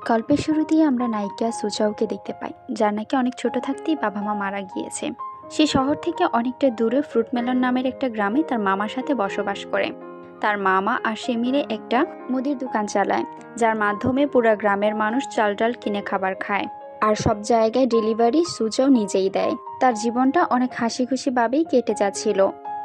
গল্পের শুরুতেই আমরা নায়িকা সুচাওকে দেখতে পাই, যার নাকি অনেক ছোট থাকতেই বাবা মা মারা গিয়েছে। সে শহর থেকে অনেকটা দূরে ফ্রুট মেলন নামের একটা গ্রামে তার মামার সাথে বসবাস করে। তার মামা আর সে মিলে একটা মুদির দোকান চালায়, যার মাধ্যমে পুরো গ্রামের মানুষ চাল ডাল কিনে খাবার খায়। আর সব জায়গায় ডেলিভারি সুচাও নিজেই দেয়। তার জীবনটা অনেক হাসি খুশি ভাবেই কেটে যাচ্ছিল।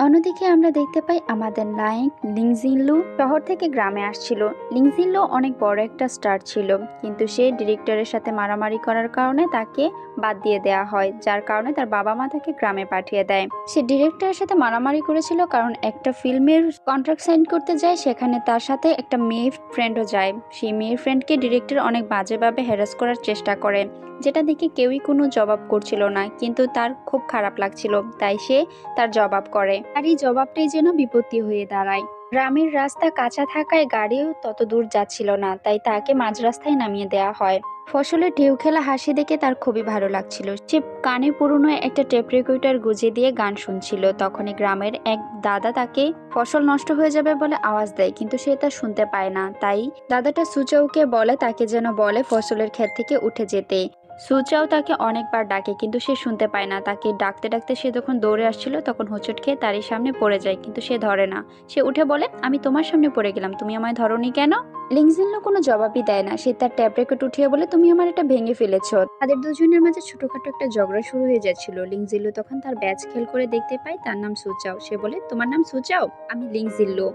অন্যদিকে আমরা দেখতে পাই আমাদের নায়ক লিংজিনলু শহর থেকে গ্রামে আসছিল। লিংজিনলু অনেক বড় একটা স্টার ছিল, কিন্তু সে ডিরেক্টরের সাথে মারামারি করার কারণে তাকে বাদ দিয়ে দেওয়া হয়, যার কারণে তার বাবা মা তাকে গ্রামে পাঠিয়ে দেয়। সে ডিরেক্টরের সাথে মারামারি করেছিল কারণ একটা ফিল্মের কন্ট্রাক্ট সাইন করতে যায়, সেখানে তার সাথে একটা মেয়ে ফ্রেন্ডও যায়। সেই মেয়ের ফ্রেন্ডকে ডিরেক্টর অনেক বাজেভাবে হ্যারাস করার চেষ্টা করে, যেটা দেখে কেউই কোনো জবাব করছিল না, কিন্তু তার খুব খারাপ লাগছিল, তাই সে তার জবাব করে। আর এই জবাবটাই যেন বিপত্তি হয়ে দাঁড়ায়। গ্রামের রাস্তা কাঁচা থাকায় গাড়িও তত দূর যাচ্ছিল না, তাই তাকে মাঝ রাস্তায় নামিয়ে দেওয়া হয়। ফসলের ঢেউ খেলা হাসি দেখে তার খুবই ভালো লাগছিল। সে কানে পুরনো একটা টেপ রেকর্ডার গুঁজে দিয়ে গান শুনছিল। তখনই গ্রামের এক দাদা তাকে ফসল নষ্ট হয়ে যাবে বলে আওয়াজ দেয়, কিন্তু সে তা শুনতে পায় না। তাই দাদাটা সুচাওকে বলে তাকে যেন বলে ফসলের ক্ষেত থেকে উঠে যেতে। সুচাও তাকে অনেকবার ডাকে, কিন্তু সে শুনতে পায় না। তাকে ডাকতে ডাকতে সে যখন দৌড়ে আসছিল তখন হোঁচট খেয়ে তারই সামনে পড়ে যায়, কিন্তু সে ধরে না। সে উঠে বলে, আমি তোমার সামনে পড়ে গেলাম, তুমি আমায় ধরোনি কেন? লিংজিনলো কোনো জবাবই দেয় না। সে তার ট্যাব রেকর্ড উঠিয়ে বলে, তুমি আমার এটা ভেঙে ফেলেছ। তাদের দুজনের মাঝে ছোটখাটো একটা ঝগড়া শুরু হয়ে যাচ্ছিল। লিংজিনলো তখন তার ব্যাচ খেল করে দেখতে পায় তার নাম সুচাও। সে বলে, তোমার নাম সুচাও? আমি লিংজিনলো।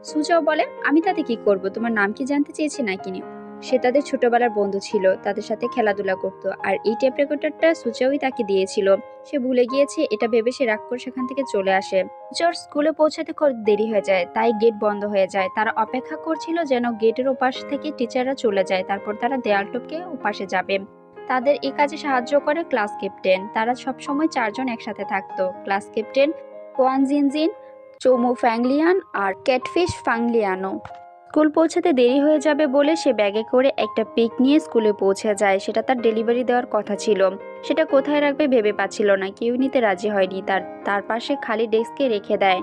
সুচাও বলে, আমি তাতে কি করব, তোমার নাম কি জানতে চেয়েছি নাকি? সে তাদের ছোটবেলার বন্ধু ছিল, তাদের সাথে খেলাধুলা করতো, আর এই টেপ রেকর্ডারটা সুচাওই তাকে দিয়েছিল। সে ভুলে গিয়েছে, এটা ভেবে সে রাগ করে সেখান থেকে চলে আসে। সুচাওর স্কুলে পৌঁছাতে খুব দেরি হয়ে যায়, তাই গেট বন্ধ হয়ে যায়। তারা অপেক্ষা করছিল যেন গেটের ওপাশ থেকে টিচাররা চলে যায়, তারপর তারা দেয়াল টপকে ওপাশে যাবে। তাদের এই কাজে সাহায্য করে ক্লাস ক্যাপ্টেন। তারা সবসময় চারজন একসাথে থাকতো, ক্লাস ক্যাপ্টেন, কোয়ান জিনজিন, চৌমু ফ্যাংলিয়ান আর ক্যাটফিশ ফাংলিয়ানো। স্কুল পৌঁছাতে দেরি হয়ে যাবে বলে সে ব্যাগে করে একটা পিক নিয়ে স্কুলে পৌঁছে যায়। সেটা তার ডেলিভারি দেওয়ার কথা ছিল। সেটা কোথায় রাখবে ভেবে পাচ্ছিল না, কেউ নিতে রাজি হয়নি। তার পাশে খালি ডেস্কে রেখে দেয়।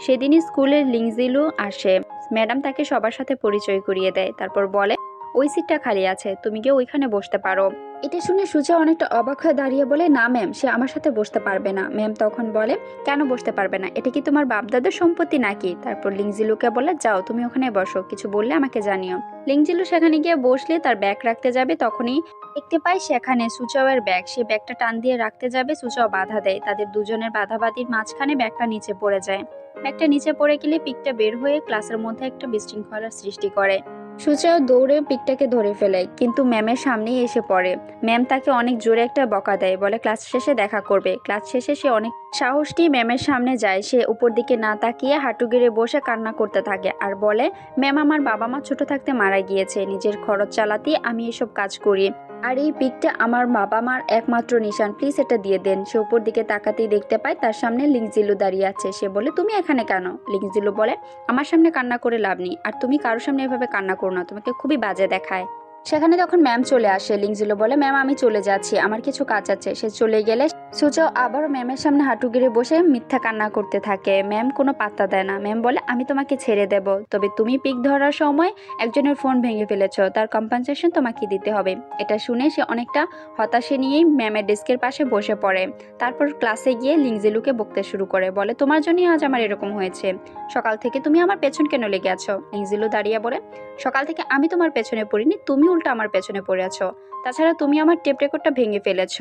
সেদিনই স্কুলের লিংজিলু আসে। ম্যাডাম তাকে সবার সাথে পরিচয় করিয়ে দেয়, তারপর বলে, ওই সিটটা খালি আছে, তুমি গিয়ে ওইখানে বসতে পারো। এটা শুনে সুজা অনেকটা অবাক হয়ে দাঁড়িয়ে বলে, না ম্যাম, সে আমার সাথে বসতে পারবে না। ম্যাম তখন বলে, কেন বসতে পারবে না? এটা কি তোমার বাপদাদার সম্পত্তি নাকি? তারপর লিংজিলুকে বলে, যাও তুমি ওখানে বসো, কিছু বললে আমাকে জানিও। লিংজিলু সেখানে গিয়ে বসলে তার ব্যাগ রাখতে যাবে, তখনই দেখতে পাই সেখানে সুচাওয়ের ব্যাগ। সে ব্যাগটা টান দিয়ে রাখতে যাবে, সুচাও বাধা দেয়। তাদের দুজনের বাধাবাধির মাঝখানে ব্যাগটা নিচে পড়ে যায়। ব্যাগটা নিচে পড়ে গেলে পিকটা বের হয়ে ক্লাসের মধ্যে একটা বিশৃঙ্খলার সৃষ্টি করে। সুচাও দৌড়ে পিকটাকে ধরে ফেলে, কিন্তু ম্যামের সামনেই এসে পড়ে। ম্যাম তাকে অনেক জোরে একটা বকা দেয়, বলে ক্লাস শেষে দেখা করবে। ক্লাস শেষে সে অনেক সাহস নিয়ে ম্যামের সামনে যায়। সে উপর দিকে না তাকিয়ে হাঁটু গেড়ে বসে কান্না করতে থাকে আর বলে, ম্যাম, আমার বাবা মা ছোট থাকতে মারা গিয়েছে, নিজের খরচ চালাতেই আমি এসব কাজ করি, আর এই পিকটা আমার বাবা মার একমাত্র নিশান, প্লিজ এটা দিয়ে দেন। সে উপর দিকে তাকাতেই দেখতে পায় তার সামনে লিংজিলু দাঁড়িয়ে আছে। সে বলে, তুমি এখানে কেন? লিংজিলু বলে, আমার সামনে কান্না করে লাভ নেই, আর তুমি কারোর সামনে এভাবে কান্না করো না, তোমাকে খুবই বাজে দেখায়। সেখানে তখন ম্যাম চলে আসে। লিংজিলু বলে, ম্যাম, আমি চলে যাচ্ছি, আমার কিছু কাজ আছে। সে চলে গেলে সুচাও আবারও ম্যামের সামনে হাঁটু গেড়ে বসে মিথ্যা কান্না করতে থাকে। ম্যাম কোনো পাত্তা দেয় না। ম্যাম বলে, আমি তোমাকে ছেড়ে দেব, তবে তুমি পিক ধরার সময় একজনের ফোন ভেঙে ফেলেছ, তার কম্পেনসেশন তোমাকে দিতে হবে। এটা শুনে সে অনেকটা হতাশে নিয়েই ম্যামের ডেস্কের পাশে বসে পড়ে। তারপর ক্লাসে গিয়ে লিংজিলুকে বকতে শুরু করে, বলে, তোমার জন্যই আজ আমার এরকম হয়েছে, সকাল থেকে তুমি আমার পেছন কেন লেগে আছো? লিংজিলু দাঁড়িয়ে বলে, সকাল থেকে আমি তোমার পেছনে পড়িনি, তুমি উল্টো আমার পেছনে পড়ে আছো। তাছাড়া তুমি আমার টেপ রেকর্ডটা ভেঙে ফেলেছ।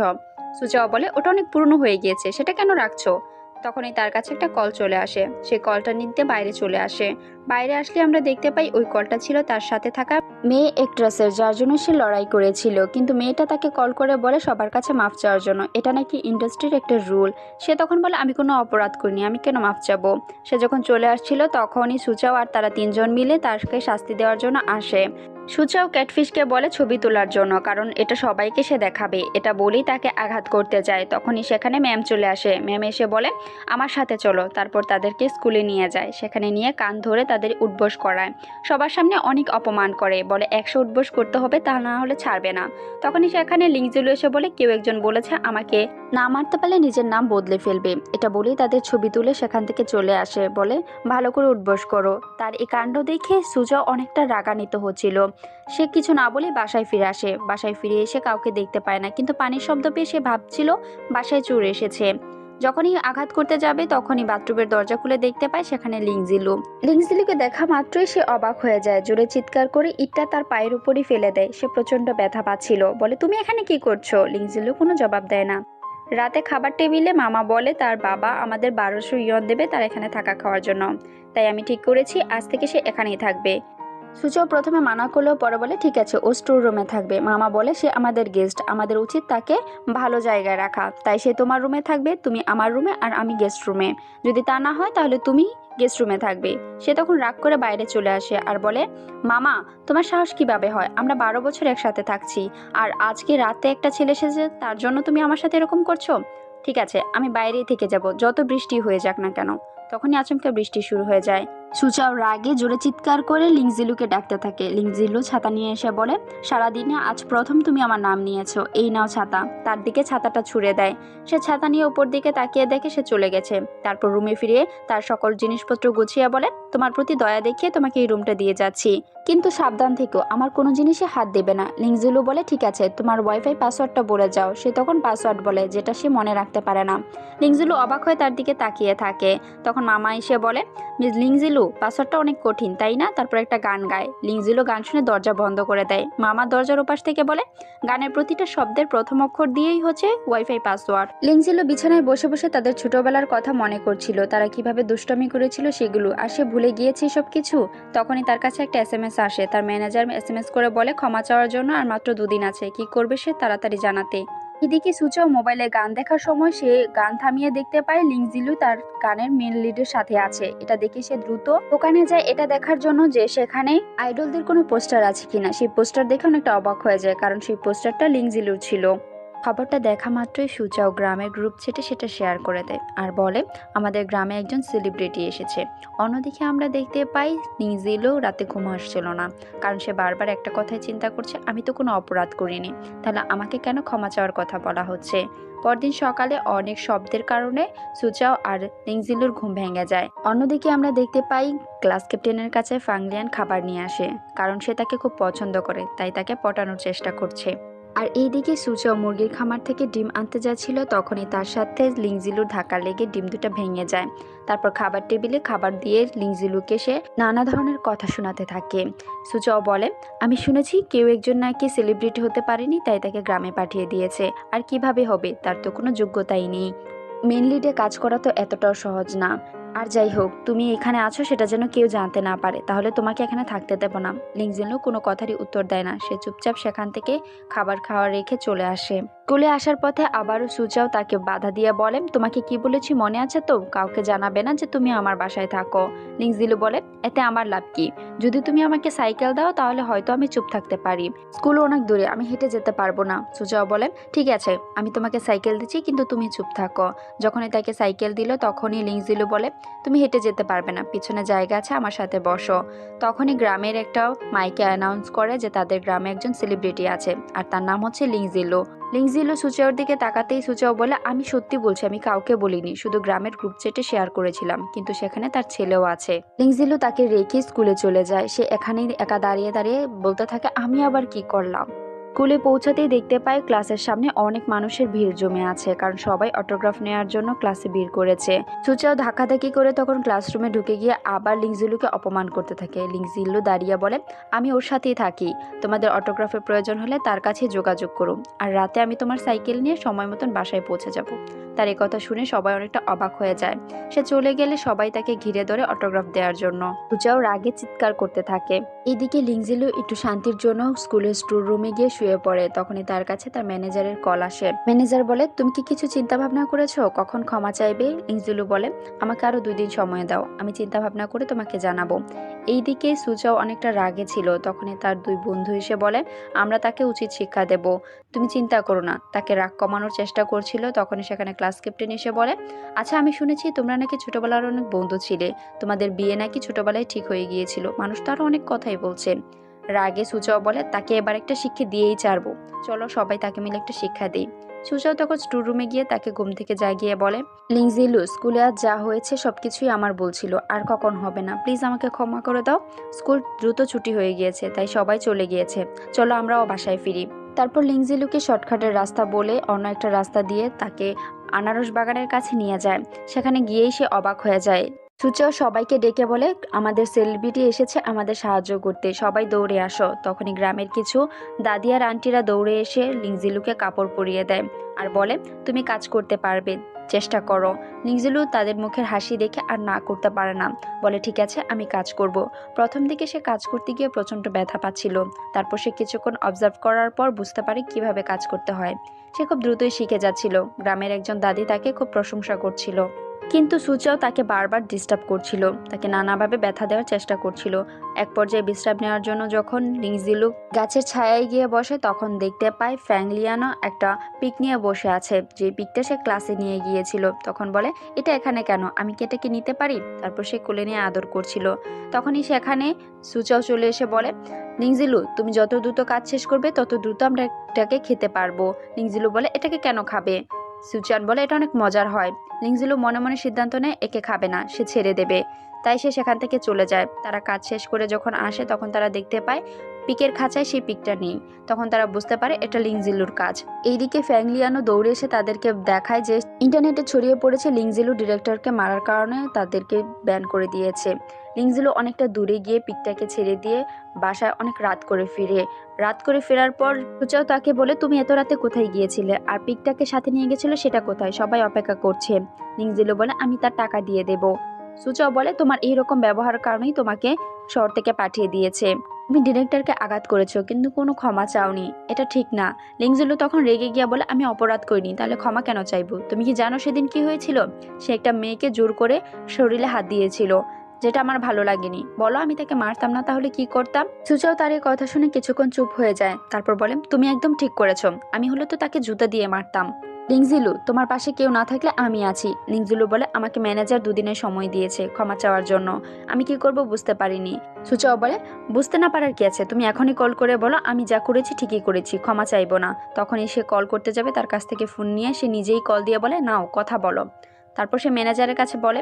সুচাও বলে, ওটা অনেক পুরনো হয়ে গিয়েছে, সেটা কেন রাখছো? তখনই তার কাছে একটা কল চলে আসে। সে কলটা নিতে বাইরে চলে আসে। বাইরে আসলে আমরা দেখতে পাই ওই কলটা ছিল তার সাথে থাকা মেয়ে একট্রেসের, যার জন্য সে লড়াই করেছিল। কিন্তু মেয়েটা তাকে কল করে বলে সবার কাছে মাফ চাওয়ার জন্য, এটা নাকি ইন্ডাস্ট্রির একটা রুল। সে তখন বলে, আমি কোনো অপরাধ করিনি, আমি কেন মাফ চাবো? সে যখন চলে আসছিল তখনই সুচাও আর তারা তিনজন মিলে তাকে শাস্তি দেওয়ার জন্য আসে। সুচাও ক্যাটফিশকে বলে ছবি তোলার জন্য, কারণ এটা সবাইকে সে দেখাবে। এটা বলেই তাকে আঘাত করতে যায়। তখনই সেখানে ম্যাম চলে আসে। ম্যাম এসে বলে, আমার সাথে চলো। তারপর তাদেরকে স্কুলে নিয়ে যায়। সেখানে নিয়ে কান ধরে তাদের উঠবোস করায়। সবার সামনে অনেক অপমান করে, বলে 100 উঠবোস করতে হবে, তা না হলে ছাড়বে না। তখনই সেখানে লিংজিলু এসে বলে, কেউ একজন বলেছে আমাকে না মারতে পারলে নিজের নাম বদলে ফেলবে। এটা বলেই তাদের ছবি তুলে সেখান থেকে চলে আসে। বলে, ভালো করে উঠবোস করো। তার এই কাণ্ড দেখে সুজা অনেকটা রাগান্বিত হচ্ছিল। সে কিছু না বলে বাসায় ফিরে আসে। বাসায় ফিরে এসে কাউকে দেখতে পায় না, কিন্তু পানির শব্দ পেয়ে সে ভাবছিল বাসায় চোর এসেছে। যখনই আঘাত করতে যাবে তখনই বাথরুমের দরজা খুলে দেখতে পায় সেখানে লিংজিলু। লিংজিলুকে দেখা মাত্রই সে অবাক হয়ে যায়, জোরে চিৎকার করে ইটটা তার পায়ের উপরই ফেলে দেয়। সে প্রচন্ড ব্যথা পাচ্ছিল, বলে তুমি এখানে কি করছো? লিংজিলু কোনো জবাব দেয় না। রাতে খাবার টেবিলে মামা বলে তার বাবা আমাদের 1200 ইয়ন দেবে তার এখানে থাকা খাওয়ার জন্য, তাই আমি ঠিক করেছি আজ থেকে সে এখানেই থাকবে। সুচাও প্রথমে মানা করলেও পরে বলে ঠিক আছে, ও স্টোর রুমে থাকবে। মামা বলে সে আমাদের গেস্ট, আমাদের উচিত তাকে ভালো জায়গায় রাখা, তাই সে তোমার রুমে থাকবে, তুমি আমার রুমে, আর আমি গেস্ট রুমে। যদি তা না হয় তাহলে তুমি গেস্ট রুমে থাকবে। সে তখন রাগ করে বাইরে চলে আসে আর বলে মামা তোমার সাহস কিভাবে হয়? আমরা 12 বছর একসাথে থাকছি, আর আজকে রাতে একটা ছেলে এসেছে তার জন্য তুমি আমার সাথে এরকম করছো? ঠিক আছে, আমি বাইরেই থেকে যাব, যত বৃষ্টি হয়ে যাক না কেন। তখনই আচমকা বৃষ্টি শুরু হয়ে যায়। সুচাও রাগে জোরে চিৎকার করে লিংজিলুকে ডাকতে থাকে। লিংজিলু ছাতা নিয়ে এসে বলে সারাদিনে আজ প্রথম তুমি আমার নাম নিয়েছো, এই নাও ছাতা। তার দিকে ছাতাটা ছুঁড়ে দেয়। সে ছাতা নিয়ে উপর দিকে তাকিয়ে দেখে সে চলে গেছে। তারপর রুমে ফিরে তার সকল জিনিসপত্র গুছিয়ে বলে তোমার প্রতি দয়া দেখিয়ে তোমাকে এই রুমটা দিয়ে যাচ্ছি, কিন্তু সাবধান থেকো, আমার কোনো জিনিসে হাত দেবে না। লিংজিলু বলে ঠিক আছে, তোমার ওয়াইফাই পাসওয়ার্ডটা বলে যাও। সে তখন পাসওয়ার্ড বলে, যেটা সে মনে রাখতে পারে না। লিংজিলু অবাক হয়ে তার দিকে তাকিয়ে থাকে। তখন মামা এসে বলে মিস লিংজিলু পাসওয়ার্ডটা অনেক কঠিন তাই না? তারপর একটা গান গায়। লিংজিলু গান শুনে দরজা বন্ধ করে দেয়। মামা দরজার ওপাশ থেকে বলে গানের প্রতিটা শব্দের প্রথম অক্ষর দিয়েই হচ্ছে ওয়াইফাই পাসওয়ার্ড। লিংজিলু বিছানায় বসে বসে তাদের ছোটবেলার কথা মনে করছিল, তারা কিভাবে দুষ্টামি করেছিল সেগুলো, আর সে ভুলে গিয়েছে সব কিছু। তখনই তার কাছে একটা এসএমএস আসে। তার ম্যানেজার এসএমএস করে বলে ক্ষমা চাওয়ার জন্য আর মাত্র 2 দিন আছে, কি করবে সে তাড়াতাড়ি জানাতে। এদিকে সুচাও মোবাইলে গান দেখার সময় সে গান থামিয়ে দেখতে পায় লিংজিলু তার গানের মেন লিডের সাথে আছে। এটা দেখে সে দ্রুত দোকানে যায় এটা দেখার জন্য যে সেখানে আইডলদের কোনো পোস্টার আছে কিনা। সেই পোস্টার দেখে অনেকটা অবাক হয়ে যায়, কারণ সেই পোস্টারটা লিংজিলুর ছিল। খবরটা দেখা মাত্রই সুচাও গ্রামের গ্রুপ চ্যাটে সেটা শেয়ার করে দেয় আর বলে আমাদের গ্রামে একজন সেলিব্রিটি এসেছে। অন্যদিকে আমরা দেখতে পাই লিংজিলু রাতে ঘুম আসছিল না, কারণ সে বারবার একটা কথাই চিন্তা করছে আমি তো কোনো অপরাধ করিনি, তাহলে আমাকে কেন ক্ষমা চাওয়ার কথা বলা হচ্ছে। পরদিন সকালে অনেক শব্দের কারণে সুচাও আর লিংজিলুর ঘুম ভেঙে যায়। অন্যদিকে আমরা দেখতে পাই ক্লাস ক্যাপ্টেনের কাছে ফাংলিয়ান খাবার নিয়ে আসে, কারণ সে তাকে খুব পছন্দ করে, তাই তাকে পটানোর চেষ্টা করছে। আর এইদিকে সুচাও মুরগির খামার থেকে ডিম আনতে যাচ্ছিল, তখনই তার সাথে লিংজিলুর ধাক্কা লেগে ডিম দুটা ভেঙে যায়। তারপর খাবার টেবিলে খাবার দিয়ে লিংজিলুকে সে নানা ধরনের কথা শোনাতে থাকে। সুচাও বলে আমি শুনেছি কেউ একজন নাকি সেলিব্রিটি হতে পারেনি, তাই তাকে গ্রামে পাঠিয়ে দিয়েছে, আর কিভাবে হবে, তার তো কোনো যোগ্যতাই নেই। মেন লিডে কাজ করা তো এতটাও সহজ না। আর যাই হোক, তুমি এখানে আছো সেটা যেন কেউ জানতে না পারে, তাহলে তোমাকে এখানে থাকতে দেব না। লিংজিলু কোনো কথারই উত্তর দেয় না। সে চুপচাপ সেখান থেকে খাবার খাওয়া রেখে চলে আসে। স্কুলে আসার পথে আবারও সুচাও তাকে বাধা দিয়ে বলে তোমাকে কি বলেছি মনে আছে তো, কাউকে জানাবে না যে তুমি আমার বাসায় থাকো। লিংজিলু বলে এতে আমার লাভ কি? যদি তুমি আমাকে সাইকেল দাও তাহলে হয়তো আমি চুপ থাকতে পারি। স্কুল অনেক দূরে, আমি হেঁটে যেতে পারবো না। সুচাও বলে ঠিক আছে, আমি তোমাকে সাইকেল দিচ্ছি, কিন্তু তুমি চুপ থাকো। যখনই তাকে সাইকেল দিল তখনই লিংজিলু বলে তুমি হেঁটে যেতে পারবে না, পিছনে জায়গা আছে, আমার সাথে বসো। তখনই গ্রামের একটা মাইকে অ্যানাউন্স করে যে তাদের গ্রামে একজন সেলিব্রিটি আছে, আর তার নাম হচ্ছে লিংজিলু। লিংজিলু সুচাওর দিকে তাকাতেই সুচাও বলে আমি সত্যি বলছি, আমি কাউকে বলিনি, শুধু গ্রামের গ্রুপ চ্যাটে শেয়ার করেছিলাম, কিন্তু সেখানে তার ছেলেও আছে। লিংজিলু তাকে রেখে স্কুলে চলে যায়। সে এখানেই একা দাঁড়িয়ে দাঁড়িয়ে বলতে থাকে আমি আবার কি করলাম। স্কুলে পৌঁছাতেই দেখতে পাই ক্লাসের সামনে অনেক মানুষের ভিড় জমে আছে, কারণ সবাই অটোগ্রাফ নেওয়ার জন্য ক্লাসে ভিড় করেছে। সুচাও ধাক্কাধাক্কি করে তখন ক্লাসরুমে ঢুকে গিয়ে আবার লিংজিলুকে অপমান করতে থাকে। লিংজিলু দাঁড়িয়ে বলে আমি ওর সাথেই থাকি, তোমাদের অটোগ্রাফের প্রয়োজন হলে তার কাছে যোগাযোগ করো, আর রাতে আমি তোমার সাইকেল নিয়ে সময় মতন বাসায় পৌঁছে যাব। তার এই কথা শুনে সবাই অনেকটা অবাক হয়ে যায়। সে চলে গেলে সবাই তাকে ঘিরে ধরে অটোগ্রাফ দেওয়ার জন্য। সুচাও রাগে চিৎকার করতে থাকে। এদিকে লিংজিলু একটু শান্তির জন্য স্কুলের স্টোর রুমে গিয়ে শুয়ে পড়ে। তখনই তার কাছে তার ম্যানেজারের কল আসে। ম্যানেজার বলে তুমি কি কিছু চিন্তা ভাবনা করেছো, কখন ক্ষমা চাইবে? লিংজিলু বলে আমাকে আরো 2 দিন সময় দাও, আমি চিন্তা ভাবনা করে তোমাকে জানাবো। এইদিকে সুচাও অনেকটা রাগে ছিল। তখনই তার 2 বন্ধু এসে বলে আমরা তাকে উচিত শিক্ষা দেব, তুমি চিন্তা করো না। তাকে রাগ কমানোর চেষ্টা করছিল। তখনই সেখানে ক্লাস ক্যাপ্টেন এসে বলে আচ্ছা আমি শুনেছি তোমরা নাকি ছোটবেলার অনেক বন্ধু ছিলে, তোমাদের বিয়ে নাকি ছোটবেলায় ঠিক হয়ে গিয়েছিল, মানুষ তো আরো অনেক কথাই বলছে। রাগে সুচাও বলে তাকে এবার একটা শিক্ষা দিয়েই ছাড়বো, চলো সবাই তাকে মিলে একটা শিক্ষা দিই। সুচাও তখন স্টোর রুমে গিয়ে তাকে ঘুম থেকে জাগিয়ে বলে, লিংজিলু, স্কুলে আজ যা হয়েছে সবকিছুই আমার বলছিল, আর কখন হবে না, প্লিজ আমাকে ক্ষমা করে দাও। স্কুল দ্রুত ছুটি হয়ে গিয়েছে, তাই সবাই চলে গিয়েছে, চলো আমরাও বাসায় ফিরি। তারপর লিংজিলুকে শর্টকাটের রাস্তা বলে অন্য একটা রাস্তা দিয়ে তাকে আনারস বাগানের কাছে নিয়ে যায়। সেখানে গিয়েই সে অবাক হয়ে যায়। সুচাও সবাইকে ডেকে বলে, আমাদের সেলিব্রিটি এসেছে আমাদের সাহায্য করতে, সবাই দৌড়ে আসো। তখনই গ্রামের কিছু দাদি আর আন্টিরা দৌড়ে এসে লিংজিলুকে কাপড় পরিয়ে দেয় আর বলে, তুমি কাজ করতে পারবে, চেষ্টা করো। লিংজিলু তাদের মুখের হাসি দেখে আর না করতে পারে না, বলে ঠিক আছে আমি কাজ করব। প্রথম দিকে সে কাজ করতে গিয়ে প্রচণ্ড ব্যথা পাচ্ছিল, তারপর সে কিছুক্ষণ অবজার্ভ করার পর বুঝতে পারে কিভাবে কাজ করতে হয়। সে খুব দ্রুতই শিখে যাচ্ছিল। গ্রামের একজন দাদি তাকে খুব প্রশংসা করছিল, কিন্তু সুচাও তাকে বারবার ডিস্টার্ব করছিল, তাকে নানাভাবে ব্যথা দেওয়ার চেষ্টা করছিল। এক পর্যায়ে বিশ্রাম নেওয়ার জন্য যখন লিংজিলু গাছের ছায়ায় গিয়ে বসে, তখন দেখতে পায় ফ্যাংলিয়ানো একটা পিক নিয়ে বসে আছে, যে পিকটা সে ক্লাসে নিয়ে গিয়েছিল। তখন বলে, এটা এখানে কেন, আমি কি এটাকে নিতে পারি? তারপর সে কোলে নিয়ে আদর করছিল। তখনই সেখানে সুচাও চলে এসে বলে, লিংজিলু, তুমি যত দ্রুত কাজ শেষ করবে তত দ্রুত আমরা এটাকে খেতে পারবো। লিংজিলু বলে, এটাকে কেন খাবে? সুচান বলে, এটা অনেক মজার হয়। লিংজিলু মনে মনে সিদ্ধান্ত নেয় একে খাবে না, সে ছেড়ে দেবে। তাই সে সেখান থেকে চলে যায়। তারা কাজ শেষ করে যখন আসে তখন তারা দেখতে পায় পিকের খাঁচায় সেই পিকটা নেই। তখন তারা বুঝতে পারে এটা লিংজিলুর কাজ। এইদিকে ফ্যাংলিয়ানো দৌড়ে এসে তাদেরকে দেখায় যে ইন্টারনেটে ছড়িয়ে পড়েছে লিংজিলু ডিরেক্টরকে মারার কারণে তাদেরকে ব্যান করে দিয়েছে। লিংজিলু অনেকটা দূরে গিয়ে পিকটাকে ছেড়ে দিয়ে বাসায় অনেক রাত করে ফেরার পর সুচাও তাকে বলে, তুমি এত রাতে কোথায় গিয়েছিলে, আর পিকটাকে সাথে নিয়ে গেছিলে সেটা কোথায়, সবাই অপেক্ষা করছে। লিংজিলু বলে, আমি তার টাকা দিয়ে দেব। সুচাও বলে, তোমার এইরকম ব্যবহারের কারণেই তোমাকে শহর থেকে পাঠিয়ে দিয়েছে, তুমি ডিরেক্টরকে আঘাত করেছো কিন্তু কোনো ক্ষমা চাওনি, এটা ঠিক না। লিংজিলু তখন রেগে গিয়া বলে, আমি অপরাধ করিনি, তাহলে ক্ষমা কেন চাইবো? তুমি কি জানো সেদিন কি হয়েছিল? সে একটা মেয়েকে জোর করে শরীরে হাত দিয়েছিল, যেটা আমার ভালো লাগেনি। বলো, আমি তাকে মারতাম না তাহলে কি করতাম? সুচাও তার এই কথা শুনে কিছুক্ষণ চুপ হয়ে যায়, তারপর বলে, তুমি একদম ঠিক করেছো, আমি হলে তো তাকে জুতা দিয়ে মারতাম। লিংজিলু, তোমার পাশে কেউ না থাকলে আমি আছি। লিংজিলু বলে, আমাকে ম্যানেজার 2 দিনের সময় দিয়েছে ক্ষমা চাওয়ার জন্য, আমি কি করব বুঝতে পারিনি। সুচাও বলে, বুঝতে না পারার কি আছে, তুমি এখনই কল করে বলো আমি যা করেছি ঠিকই করেছি, ক্ষমা চাইবো না। তখনই সে কল করতে যাবে, তার কাছ থেকে ফোন নিয়ে সে নিজেই কল দিয়ে বলে, নাও কথা বলো। তারপর সে ম্যানেজারের কাছে বলে,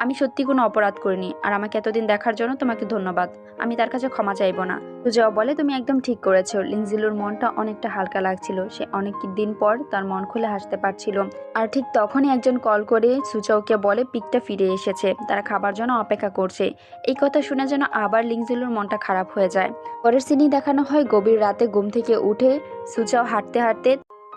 আমি সত্যি কোনো অপরাধ করিনি, আর আমাকে এতদিন দেখার জন্য তোমাকে ধন্যবাদ, আমি তার কাছে ক্ষমা চাইবো না। সুজাও বলে, তুমি একদম ঠিক করেছো। লিংজিলুর মনটা অনেকটা হালকা লাগছিল, সে অনেক দিন পর তার মন খুলে হাসতে পারছিল। আর ঠিক তখনই একজন কল করে সুচাওকে বলে পিকটা ফিরে এসেছে, তারা খাবার জন্য অপেক্ষা করছে। এই কথা শুনে যেন আবার লিংজিলুর মনটা খারাপ হয়ে যায়। পরের সিনে দেখানো হয় গভীর রাতে ঘুম থেকে উঠে সুচাও হাঁটতে হাঁটতে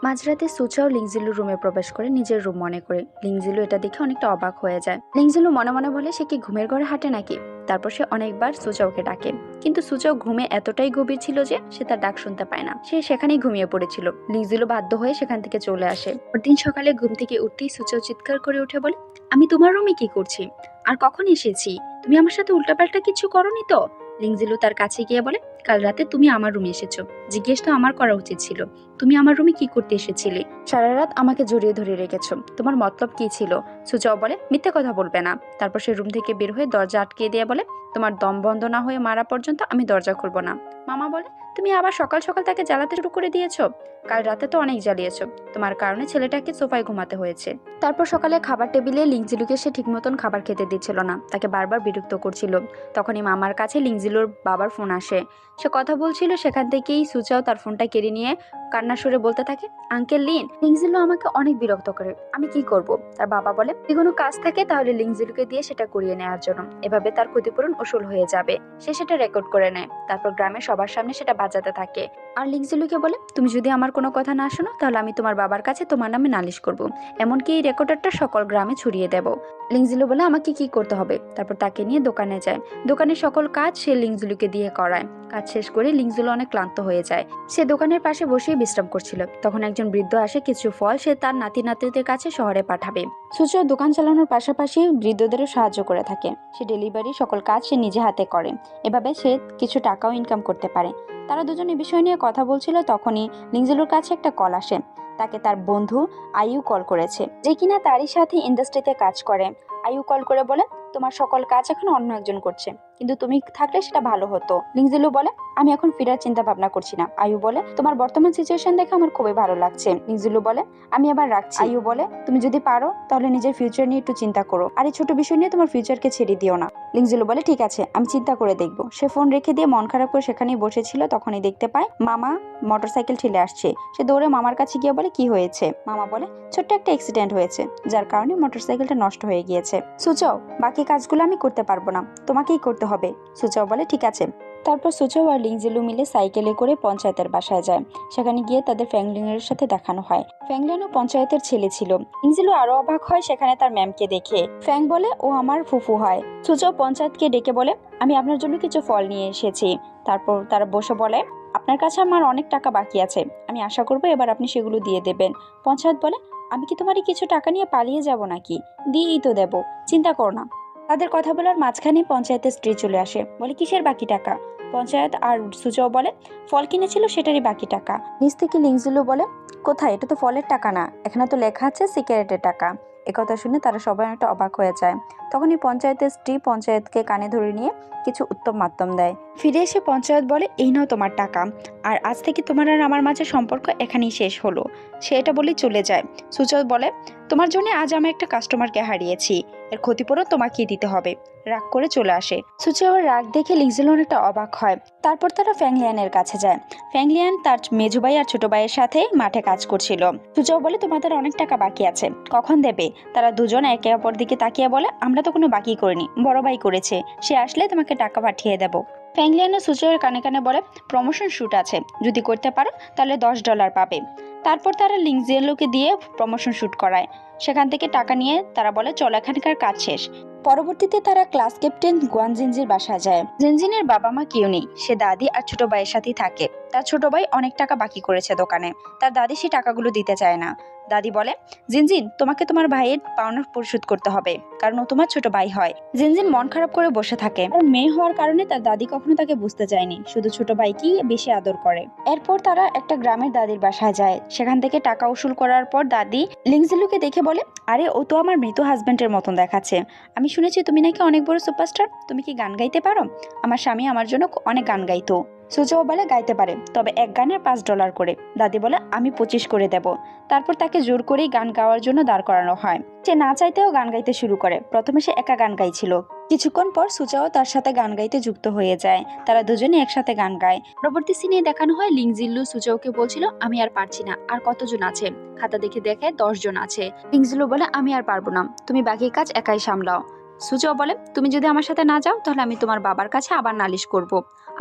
মাঝরাতে সুচাও লিংজিলুর রুমে প্রবেশ করে নিজের রুম মনে করে। লিংজিলু এটা দেখে অনেকটা অবাক হয়ে যায়। লিংজিলু মনে মনে বলে, সে কি ঘুমের ঘরে হাঁটে নাকি? তারপর সে অনেকবার সুচাওকে ডাকে, কিন্তু সুচাও ঘুমে এতটাই গভীর ছিল যে সে তার ডাক শুনতে পায় না, সে সেখানেই ঘুমিয়ে পড়েছিল। লিংজিলু বাধ্য হয়ে সেখান থেকে চলে আসে। পরদিন সকালে ঘুম থেকে উঠতেই সুচাও চিৎকার করে উঠে বলে, আমি তোমার রুমে কি করছি, আর কখন এসেছি? তুমি আমার সাথে উল্টাপাল্টা কিছু করনি তো? লিংজিলু তার কাছে গিয়ে বলে, কাল রাতে তুমি আমার রুমে এসেছো, জিজ্ঞেস তো আমার করা উচিত ছিল, তুমি আমার রুমে কি করতে এসেছিলে? সারা রাত আমাকে জড়িয়ে ধরে রেখেছো, তোমার মতলব কি ছিল? সুচাও বলে, মিথ্যে কথা বলবে না। তারপর সে রুম থেকে বের হয়ে দরজা আটকে দিয়ে বলে, তোমার দম বন্ধ না হয়ে মারা পর্যন্ত আমি দরজা খুলবো না। মামা বলে, তুমি আবার সকাল সকাল তাকে জ্বালাতে শুরু করে দিয়েছো, কাল রাতে তো অনেক জ্বালিয়েছো, তোমার কারণে ছেলেটাকে সোফায় ঘুমাতে হয়েছে। তারপর সকালে খাবার টেবিলে লিংজিলুকে সে ঠিক মতন খাবার খেতে দিচ্ছিল না, তাকে বারবার বিরক্ত করছিল। তখনই মামার কাছে লিংজিলুর বাবার ফোন আসে, সে কথা বলছিল, সেখান থেকেই সুচাও তার ফোনটা কেড়ে নিয়ে কান্নার সুরে বলতে থাকে, আঙ্কেল লিন, লিংজিলু আমাকে অনেক বিরক্ত করে, আমি কি করব? তার বাবা বলে, যদি কোনো কাজ থাকে তাহলে লিংজিলুকে দিয়ে সেটা করিয়ে নেওয়ার জন্য, এভাবে তার ক্ষতিপূরণ উসুল হয়ে যাবে। সে সেটা রেকর্ড করে নেয়, তারপর গ্রামের সবার সামনে সেটা বাজাতে থাকে। আর লিংজিলুকে বলে, তুমি যদি আমার কোনো কথা না শোনো তাহলে আমি তোমার বাবার কাছে তোমার নামে নালিশ করব, এমনকি এই রেকর্ডারটা সকল গ্রামে ছড়িয়ে দেব। লিংজিলু বলে, আমাকে কি করতে হবে? তারপর তাকে নিয়ে দোকানে যায়। দোকানের সকল কাজ সে লিংজিলুকে দিয়ে করায়। কাজ শেষ করে লিংজিলু অনেক ক্লান্ত হয়ে যায়, সে দোকানের পাশে বসেই বিশ্রাম করছিল। তখন একজন বৃদ্ধ আসে, কিছু ফল সে তার নাতি নাতিদের কাছে শহরে পাঠাবে। সুচাও দোকান চালানোর পাশাপাশি বৃদ্ধদেরও সাহায্য করে থাকে, সে ডেলিভারি সকল কাজ সে নিজে হাতে করে, এভাবে সে কিছু টাকাও ইনকাম করতে পারে। তারা দুজনে বিষয় নিয়ে কথা বলছিল, তখনই লিংজিলুর কাছে একটা কল আসে। তাকে তার বন্ধু আইউ কল করেছে, যে কিনা তারই সাথে ইন্ডাস্ট্রিতে কাজ করে। আয়ু কল করে বলে, তোমার সকল কাজ এখন অন্য একজন করছে, কিন্তু তুমি থাকলে সেটা ভালো হতো। লিংজিলু বলে, আমি এখন ফিরার চিন্তা ভাবনা করছি না। আয়ু বলে, তোমার বর্তমান সিচুয়েশন দেখে আমার খুবই ভালো লাগছে। লিংজিলু বলে, আমি আবার রাখছি। আয়ু বলে, তুমি যদি পারো তাহলে নিজের ফিউচার নিয়ে একটু চিন্তা করো, আর এই ছোট বিষয় নিয়ে তোমার ফিউচারকে ছেড়ে দিও না। লিংজিলু বলে, ঠিক আছে, আমি চিন্তা করে দেখবো। সে ফোন রেখে দিয়ে মন খারাপ করে সেখানেই বসেছিল, তখনই দেখতে পায় মামা মোটরসাইকেল ঠেলে আসছে। সে দৌড়ে মামার কাছে গিয়ে বলে, কি হয়েছে? মামা বলে, ছোট্ট একটা অ্যাক্সিডেন্ট হয়েছে, যার কারণে মোটরসাইকেলটা নষ্ট হয়ে গিয়েছে। সুচাও, বাকি কাজগুলো আমি করতে পারবো না, তোমাকেই করতে হবে। সুচাও বলে, ঠিক আছে। তারপর সুচাও আর লিংজিলু মিলে সাইকেলে করে পঞ্চায়েতের বাসায় যায়। সেখানে গিয়ে তাদের ফ্যাংলিনের সাথে দেখানো হয়। ফ্যাংলিনও পঞ্চায়েতের ছেলে ছিল। লিংজিলু আরো অবাক হয় সেখানে তার ম্যামকে দেখে। ফ্যাং বলে, ও আমার ফুফু হয়। সুচাও পঞ্চায়েতকে ডেকে বলে, আমি আপনার জন্য কিছু ফল নিয়ে এসেছি। তারপর তারা বসে বলে, আপনার কাছে আমার অনেক টাকা বাকি আছে, আমি আশা করবো এবার আপনি সেগুলো দিয়ে দেবেন। পঞ্চায়েত বলে, আমি কি তোমারই কিছু টাকা নিয়ে পালিয়ে যাব নাকি? দিয়েই তো দেবো, চিন্তা করো না। তাদের কথা বলার মাঝখানে পঞ্চায়েতের স্ত্রী চলে আসে, বলে, কিসের বাকি টাকা? পঞ্চায়েত আর সুচাও বলে, ফল কিনেছিল সেটারই বাকি টাকা। নিচ থেকে লিংজিলু বলে, কোথায়? এটা তো ফলের টাকা না, এখানে তো লেখা আছে সিগারেটের টাকা। একথা শুনে তারা সবাই একটা অবাক হয়ে যায়। তখনই পঞ্চায়েতের স্ত্রী পঞ্চায়েতকে কানে ধরে নিয়ে কিছু উত্তম মাধ্যম দেয়। ফিরে এসে পঞ্চায়েত বলে, এই নাও তোমার টাকা, আর আজ থেকে তোমার আর আমার মাঝে সম্পর্ক এখানেই শেষ হলো। সে এটা বলেই চলে যায়। সুচাও বলে, তোমার জন্য আজ আমি একটা কাস্টমারকে হারিয়েছি, এর ক্ষতিপূরণ তোমাকেই দিতে হবে। রাগ করে চলে আসে। সুচাওয়ের রাগ দেখে লিংজিলু অনেকটা অবাক হয়। তারপর তারা ফ্যাংলিয়ানের কাছে যায়। ফ্যাংলিয়ান তার মেজো ভাই আর ছোট ভাইয়ের সাথে মাঠে কাজ করছিল। সুচাও বলে, তোমাদের অনেক টাকা বাকি আছে, কখন দেবে? তারা দুজন একে অপর দিকে তাকিয়ে বলে, আমরা তো কোনো বাকি করিনি, বড় ভাই করেছে, সে আসলে তোমাকে টাকা পাঠিয়ে দেব। ফ্যাংলিয়ান সুচাওয়ের কানে কানে বলে, প্রমোশন শুট আছে, যদি করতে পারো তাহলে $10 পাবে। তারপর তারা লিংজিলুকে দিয়ে প্রমোশন শুট করায়। সেখান থেকে টাকা নিয়ে তারা বলে, চলো এখানকার কাজ শেষ। পরবর্তীতে তারা ক্লাস ক্যাপ্টেন গুয়ান জিনজির বাসায় যায়। জিনজিনের বাবা মা কেউ নেই, সে দাদি আর ছোট ভাইয়ের সাথেই থাকে। তার ছোট ভাই অনেক টাকা বাকি করেছে দোকানে, তার দাদি সেই টাকাগুলো দিতে চায় না। দাদি বলে, জিনজিন, তোমাকে তোমার ভাইয়ের পাওনা পরিশোধ করতে হবে, কারণ ও তোমার ছোট ভাই হয়। জিনজিন মন খারাপ করে বসে থাকে, কারণ মেয়ে হওয়ার কারণে তার দাদি কখনো তাকে বুঝতে চায়নি, শুধু ছোট ভাইকেই বেশি আদর করে। এরপর তারা একটা গ্রামের দাদির বাসায় যায়। সেখান থেকে টাকা উসুল করার পর দাদি লিংজিলুকে দেখে বলে, আরে ও তো আমার মৃত হাজবেন্ডের মতন দেখাচ্ছে, আমি শুনেছি তুমি নাকি অনেক বড় সুপারস্টার, তুমি কি গান গাইতে পারো? আমার স্বামী আমার জন্য অনেক গান গাইতো। সুচাও বলে, গাইতে পারে, তবে এক গানে $5 করে। দাদি বলে, আমি 25 করে দেব। তারপর তাকে জোর করেই গান গাওয়ার জন্য দাঁড় করানো হয়। সে না চাইতেও গান গাইতে শুরু করে। প্রথমে সে একা গান গাইছিল, কিছুক্ষণ পর সুচাও তার সাথে গান গাইতে যুক্ত হয়ে যায়। তারা দুজনে একসাথে গান গায়। পরবর্তী সিনে দেখানো হয় লিংজিলু সুচাওকে বলছিল, আমি আর পারছি না, আর কতজন আছে? খাতা দেখে দেখে 10 জন আছে। লিংজিলু বলে, আমি আর পারবো না, তুমি বাকি কাজ একাই সামলাও। সুচাও বলে, তুমি যদি আমার সাথে না যাও তাহলে আমি তোমার বাবার কাছে আবার নালিশ করব।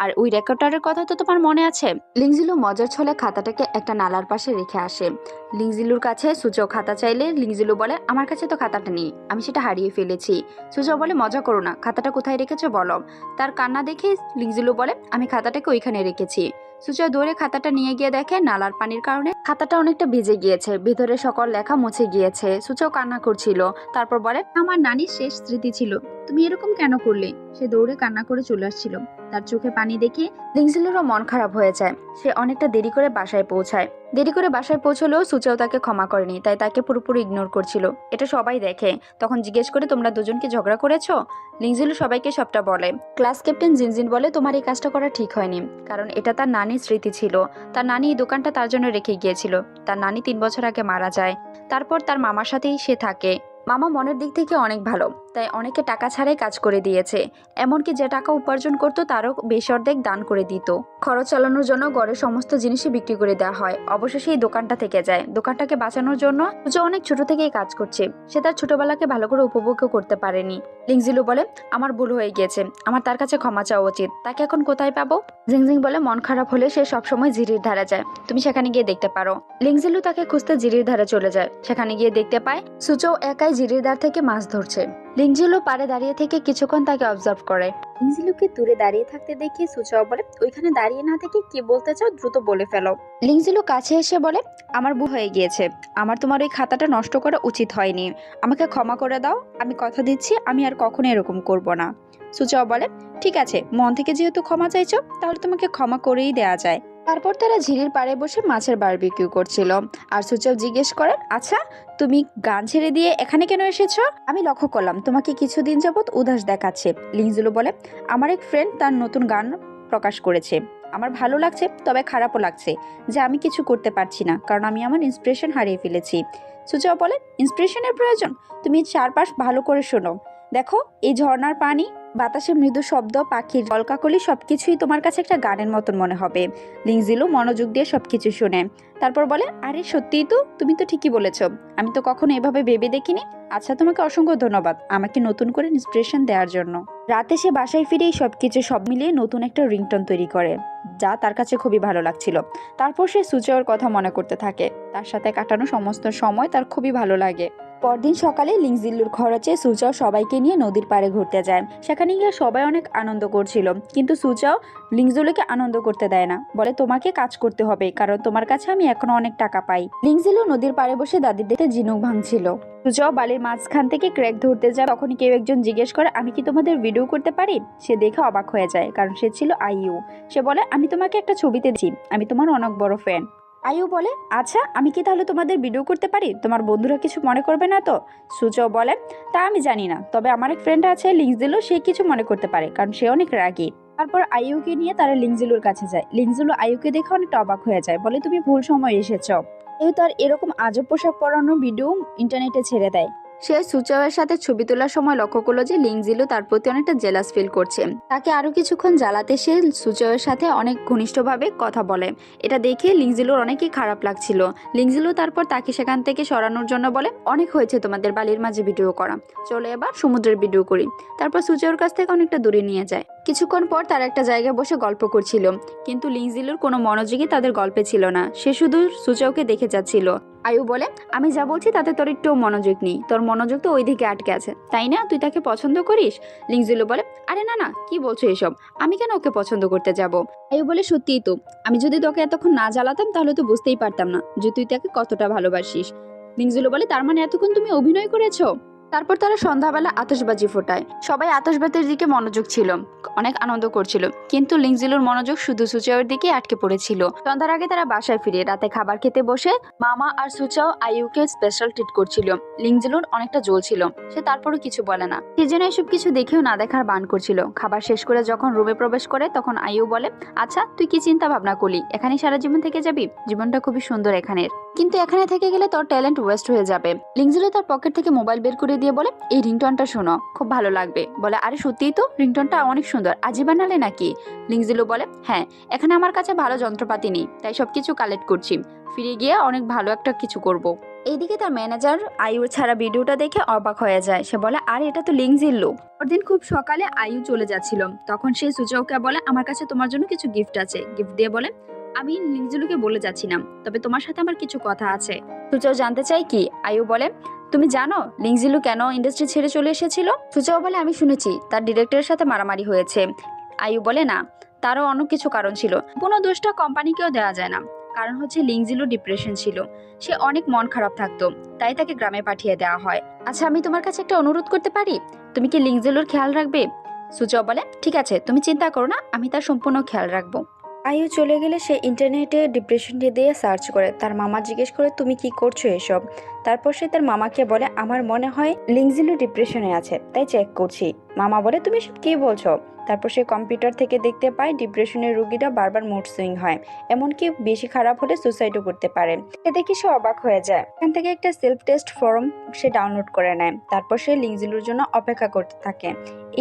আর ওই রেকর্ডারের কথা তো তোমার মনে আছে? লিংজিলু মজার ছলে খাতাটাকে একটা নালার পাশে রেখে আসে। লিংজিলুর কাছে সুচাও খাতা চাইলে লিংজিলু বলে, আমার কাছে তো খাতাটা নেই, আমি সেটা হারিয়ে ফেলেছি। সুচাও বলে, মজা করো না, খাতাটা কোথায় রেখেছো বলো। তার কান্না দেখে লিংজিলু বলে, আমি খাতাটাকে ওইখানে রেখেছি। সুচাও দৌড়ে খাতাটা নিয়ে গিয়ে দেখে নালার পানির কারণে খাতাটা অনেকটা ভিজে গিয়েছে, ভিতরে সকল লেখা মুছে গিয়েছে। সুচাও কান্না করছিল। তারপর বলে, আমার নানির শেষ স্মৃতি ছিল, তুমি এরকম কেন করলে? সে দৌড়ে কান্না করে চলে আসছিল। তার চোখে পানি দেখে লিংজিলুরও মন খারাপ হয়ে যায়। সে অনেকটা দেরি করে বাসায় পৌঁছায়। দেরি করে বাসায় পৌঁছলেও সুচাও তাকে ক্ষমা করেনি, তাই তাকে পুরোপুরি ইগনোর করছিল। এটা সবাই দেখে। তখন জিজ্ঞেস করে, তোমরা দুজন কি ঝগড়া করেছো? লিংজিলু সবাইকে সবটা বলে। ক্লাস ক্যাপ্টেন জিনজিন বলে, তোমার এই কাজটা করা ঠিক হয়নি, কারণ এটা তার নানির স্মৃতি ছিল। তার নানি এই দোকানটা তার জন্য রেখে গিয়েছিল। তার নানি 3 বছর আগে মারা যায়। তারপর তার মামার সাথেই সে থাকে। মামা মনের দিক থেকে অনেক ভালো, তাই অনেকে টাকা ছাড়াই কাজ করে দিয়েছে। এমনকি যে টাকা উপার্জন করতো তারও বেশি অর্ধেক দান করে দিত। খরচ চালানোর জন্য ঘরের সমস্ত জিনিসই বিক্রি করে দেওয়া হয়। অবশেষে এই দোকানটা থেকে যায়। দোকানটাকে বাঁচানোর জন্য যে অনেক ছোট থেকেই কাজ করছে, সে তার ছোটবেলাকে ভালো করে উপভোগ করতে পারেনি। লিংজিলু বলে, আমার ভুল হয়ে গিয়েছে, আমার তার কাছে ক্ষমা চাওয়া উচিত। তাকে এখন কোথায় পাবো? জিংজিং বলে, মন খারাপ হলে সে সবসময় জিরির ধারে যায়, তুমি সেখানে গিয়ে দেখতে পারো। লিংজিলু তাকে খুঁজতে জিরির ধারে চলে যায়। সেখানে গিয়ে দেখতে পায় সুচাও একাই জিরির ধার থেকে মাছ ধরছে। লিংজিলু পাড়ে দাঁড়িয়ে থেকে কিছুক্ষণ তাকে অবজার্ভ করে। লিংজিলুকে দূরে দাঁড়িয়ে থাকতে দেখে সুচাও বলে, ওইখানে দাঁড়িয়ে না থেকে কি বলতে চাও দ্রুত বলে ফেলো। লিংজিলু কাছে এসে বলে, আমার ভুল হয়ে গিয়েছে, আমার তোমার ওই খাতাটা নষ্ট করা উচিত হয়নি, আমাকে ক্ষমা করে দাও, আমি কথা দিচ্ছি আমি আর কখনো এরকম করব না। সুচাও বলে, ঠিক আছে, মন থেকে যেহেতু ক্ষমা চাইছো তাহলে তোমাকে ক্ষমা করেই দেয়া যায়। তারপর তারা ঝিরির পাড়ে বসে মাছের বারবিকিউ করছিল। আর সুচাও জিজ্ঞেস করে, আচ্ছা তুমি গান ছেড়ে দিয়ে এখানে কেন এসেছো? আমি লক্ষ্য করলাম তোমাকে কিছুদিন যাবত উদাস দেখাচ্ছে। লিংজিলু বলে, আমার এক ফ্রেন্ড তার নতুন গান প্রকাশ করেছে। আমার ভালো লাগছে, তবে খারাপও লাগছে যে আমি কিছু করতে পারছি না, কারণ আমি আমার ইন্সপিরেশন হারিয়ে ফেলেছি। সুচাও বলে, ইন্সপিরেশনের প্রয়োজন? তুমি চারপাশ ভালো করে শোনো, দেখো এই ঝর্ণার পানি, বাতাসের মৃদু শব্দ, পাখির কলকাকলি সবকিছুই তোমার কাছে একটা গানের মতন মনে হবে। লিংজিলু মনোযোগ দিয়ে সবকিছু শুনে, তারপর বলে, আরে সত্যিই তো, তুমি তো ঠিকই বলেছ, আমি তো কখনো এভাবে ভেবে দেখিনি। আচ্ছা, তোমাকে অসংখ্য ধন্যবাদ আমাকে নতুন করে ইন্সপিরেশন দেওয়ার জন্য। রাতে সে বাসায় ফিরেই সবকিছু সব মিলিয়ে নতুন একটা রিংটোন তৈরি করে, যা তার কাছে খুবই ভালো লাগছিল। তারপর সে সুচাওর কথা মনে করতে থাকে, তার সাথে কাটানো সমস্ত সময় তার খুবই ভালো লাগে। পরদিন সকালে লিংজিল্লুর খরচে সুচাও সবাইকে নিয়ে নদীর পাড়ে ঘুরতে যায়। সেখানে গিয়ে সবাই অনেক আনন্দ করছিল, কিন্তু সুচাও লিংজিলুকে আনন্দ করতে দেয় না, বলে তোমাকে কাজ করতে হবে, কারণ তোমার কাছে আমি এখনো অনেক টাকা পাই। লিংজিলু নদীর পাড়ে বসে দাদির দেখতে ঝিনুক ভাঙছিল। সুচাও বালির মাঝখান থেকে ক্র্যাক ধরতে যায়, তখনই কেউ একজন জিজ্ঞেস করে, আমি কি তোমাদের ভিডিও করতে পারি? সে দেখে অবাক হয়ে যায়, কারণ সে ছিল আইইউ। সে বলে, আমি তোমাকে একটা ছবিতে দিই, আমি তোমার অনেক বড় ফ্যান। আইউ বলে, আচ্ছা আমি কি তাহলে তোমাদের ভিডিও করতে পারি? তোমার বন্ধুরা কিছু মনে করবে না তো? সুচাও বলে, তা আমি জানি না, তবে আমার এক ফ্রেন্ড আছে লিংজিলু, সে কিছু মনে করতে পারে, কারণ সে অনেক রাগী। তারপর আইউকে নিয়ে তারা লিংজিলুর কাছে যায়। লিংজিলু আইউকে দেখে অনেকটা অবাক হয়ে যায়, বলে তুমি ভুল সময় এসেছো। আইউ তার এরকম আজব পোশাক পরানোর ভিডিও ইন্টারনেটে ছেড়ে দেয়। সে সুচাওয়ের সাথে ছবি তোলার সময় লক্ষ্য করলো যে লিংজিলু তার প্রতি অনেকটা জেলাস ফিল করছে। তাকে আরো কিছুক্ষণ জ্বালাতে সে সুচাওয়ের সাথে অনেক ঘনিষ্ঠভাবে কথা বলে। এটা দেখে লিংজিলুর অনেকই খারাপ লাগছিল। লিংজিলু তারপর তাকে সেখান থেকে সরানোর জন্য বলে, অনেক হয়েছে তোমাদের বালির মাঝে ভিডিও করা, চলো এবার সমুদ্রের ভিডিও করি। তারপর সুচাওয়ের কাছ থেকে অনেকটা দূরে নিয়ে যায়। কিছুক্ষণ পর তারা একটা জায়গায় বসে গল্প করছিল, কিন্তু লিংজিলুর কোনো মনোযোগই তাদের গল্পে ছিল না, সে শুধু সুচাওকে দেখে যাচ্ছিল। আয়ু বলে, আমি যা বলছি তাতে তোর একটু মনোযোগ নেই, তোর মনোযোগ তো ওই দিকে আটকে আছে, তাই না? তুই তাকে পছন্দ করিস? লিংজিলু বলে, আরে না না, কি বলছো এসব, আমি কেন ওকে পছন্দ করতে যাব? আয়ু বলে, সত্যিই তো, আমি যদি তোকে এতক্ষণ না জ্বালাতাম তাহলে তো বুঝতেই পারতাম না যে তুই তাকে কতটা ভালোবাসিস। লিংজিলু বলে, তার মানে এতক্ষণ তুমি অভিনয় করেছো? তারপর তারা সন্ধ্যাবেলা আতশবাজি ফোটায়। সবাই আতশবাজির দিকে মনোযোগ ছিল, অনেক আনন্দ করছিল, কিন্তু লিংজিলুর মনোযোগ শুধু সুচাওয়ের দিকে আটকে পড়েছিল। সন্ধ্যার আগে তারা বাসায় ফিরে রাতে খাবার খেতে বসে মামা আর সুচাও আইউকে স্পেশাল ট্রিট করছিল। লিংজিলুর অনেকটা জ্বলছিল, সে তারপরও কিছু বলে না, সে যেন এসব কিছু দেখেও না দেখার বান করছিল। খাবার শেষ করে যখন রুমে প্রবেশ করে তখন আইউ বলে, আচ্ছা তুই কি চিন্তা ভাবনা করলি, এখানে সারা জীবন থেকে যাবি? জীবনটা খুবই সুন্দর এখানের, কিন্তু এখানে থেকে গেলে তোর ট্যালেন্ট ওয়েস্ট হয়ে যাবে। লিংজিলু তার পকেট থেকে মোবাইল বের করে দিয়ে বলে, এই রিংটনটা শোনো, খুব ভালো লাগবে। বলে, আরে সত্যিই তো, রিংটনটা অনেক সুন্দর, আজই বানালে নাকি? লিংজিলু বলে, হ্যাঁ, এখানে আমার কাছে ভালো যন্ত্রপাতি নেই, তাই সবকিছু কালেক্ট করছি, ফিরে গিয়ে অনেক ভালো একটা কিছু করব। এইদিকে তার ম্যানেজার আয়ুর ছাড়া ভিডিওটা দেখে অবাক হয়ে যায়। সে বলে, আরে এটা তো লিংজিলু। পরদিন খুব সকালে আয়ু চলে যাচ্ছিল, তখন সে সুচাওকে বলে, আমার কাছে তোমার জন্য কিছু গিফট আছে। গিফট দিয়ে বলে, আমি লিংজিলুকে বলে যাচ্ছি না, তবে তোমার সাথে আমার কিছু কথা আছে। সুচাও জানতে চাই কি? আয়ু বলে, তুমি জানো লিংজিলু কেন ইন্ডাস্ট্রি ছেড়ে চলে এসেছিল? সুচাও বলে, আমি শুনেছি তার ডিরেক্টরের সাথে মারামারি হয়েছে। আয়ু বলে, না, তারও অন্য কিছু কারণ ছিল, কোনো দোষটা কোম্পানিকেও দেওয়া যায় না। কারণ হচ্ছে লিংজিলু ডিপ্রেশন ছিল, সে অনেক মন খারাপ থাকতো, তাই তাকে গ্রামে পাঠিয়ে দেওয়া হয়। আচ্ছা আমি তোমার কাছে একটা অনুরোধ করতে পারি, তুমি কি লিংজিলুর খেয়াল রাখবে? সুচাও বলে, ঠিক আছে, তুমি চিন্তা করো না, আমি তার সম্পূর্ণ খেয়াল রাখবো। আয়ু চলে গেলে সে ইন্টারনেটে ডিপ্রেশন দিয়ে সার্চ করে। তার মামা জিজ্ঞেস করে, তুমি কি করছো এসব? তারপর সে তার মামাকে বলে, আমার মনে হয় লিংজিলু ডিপ্রেশনে আছে, তাই চেক করছি। মামা বলে, তুমি সব কি বলছো? তারপর সে কম্পিউটার থেকে দেখতে পায় ডিপ্রেশনের রোগীরা বারবার মুড সুইং হয়, এমনকি বেশি খারাপ হলে সুসাইডও করতে পারে। এ দেখে সে অবাক হয়ে যায়। এখান থেকে একটা সেলফ টেস্ট ফর্ম সে ডাউনলোড করে নেয়। তারপর সে লিংজিলুর জন্য অপেক্ষা করতে থাকে।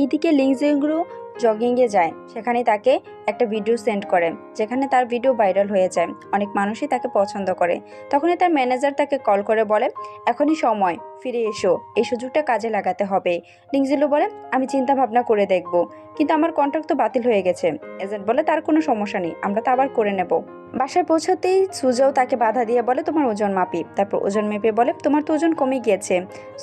এইদিকে লিংজিলু জগিংয়ে যায়, সেখানে তাকে একটা ভিডিও সেন্ড করে, যেখানে তার ভিডিও ভাইরাল হয়ে যায়, অনেক মানুষই তাকে পছন্দ করে। তখনই তার ম্যানেজার তাকে কল করে বলে, এখনই সময়, ফিরে এসো, এই সুযোগটা কাজে লাগাতে হবে। লিংজিলু বলে, আমি চিন্তা ভাবনা করে দেখব, কিন্তু আমার কন্ট্রাক্ট তো বাতিল হয়ে গেছে। এজেন্ট বলে, তার কোনো সমস্যা নেই, আমরা তো আবার করে নেব। বাসায় পৌঁছাতেই সুজাও তাকে বাধা দিয়ে বলে, তোমার ওজন মাপি। তারপর ওজন মেপে বলে, তোমার তো ওজন কমে গিয়েছে।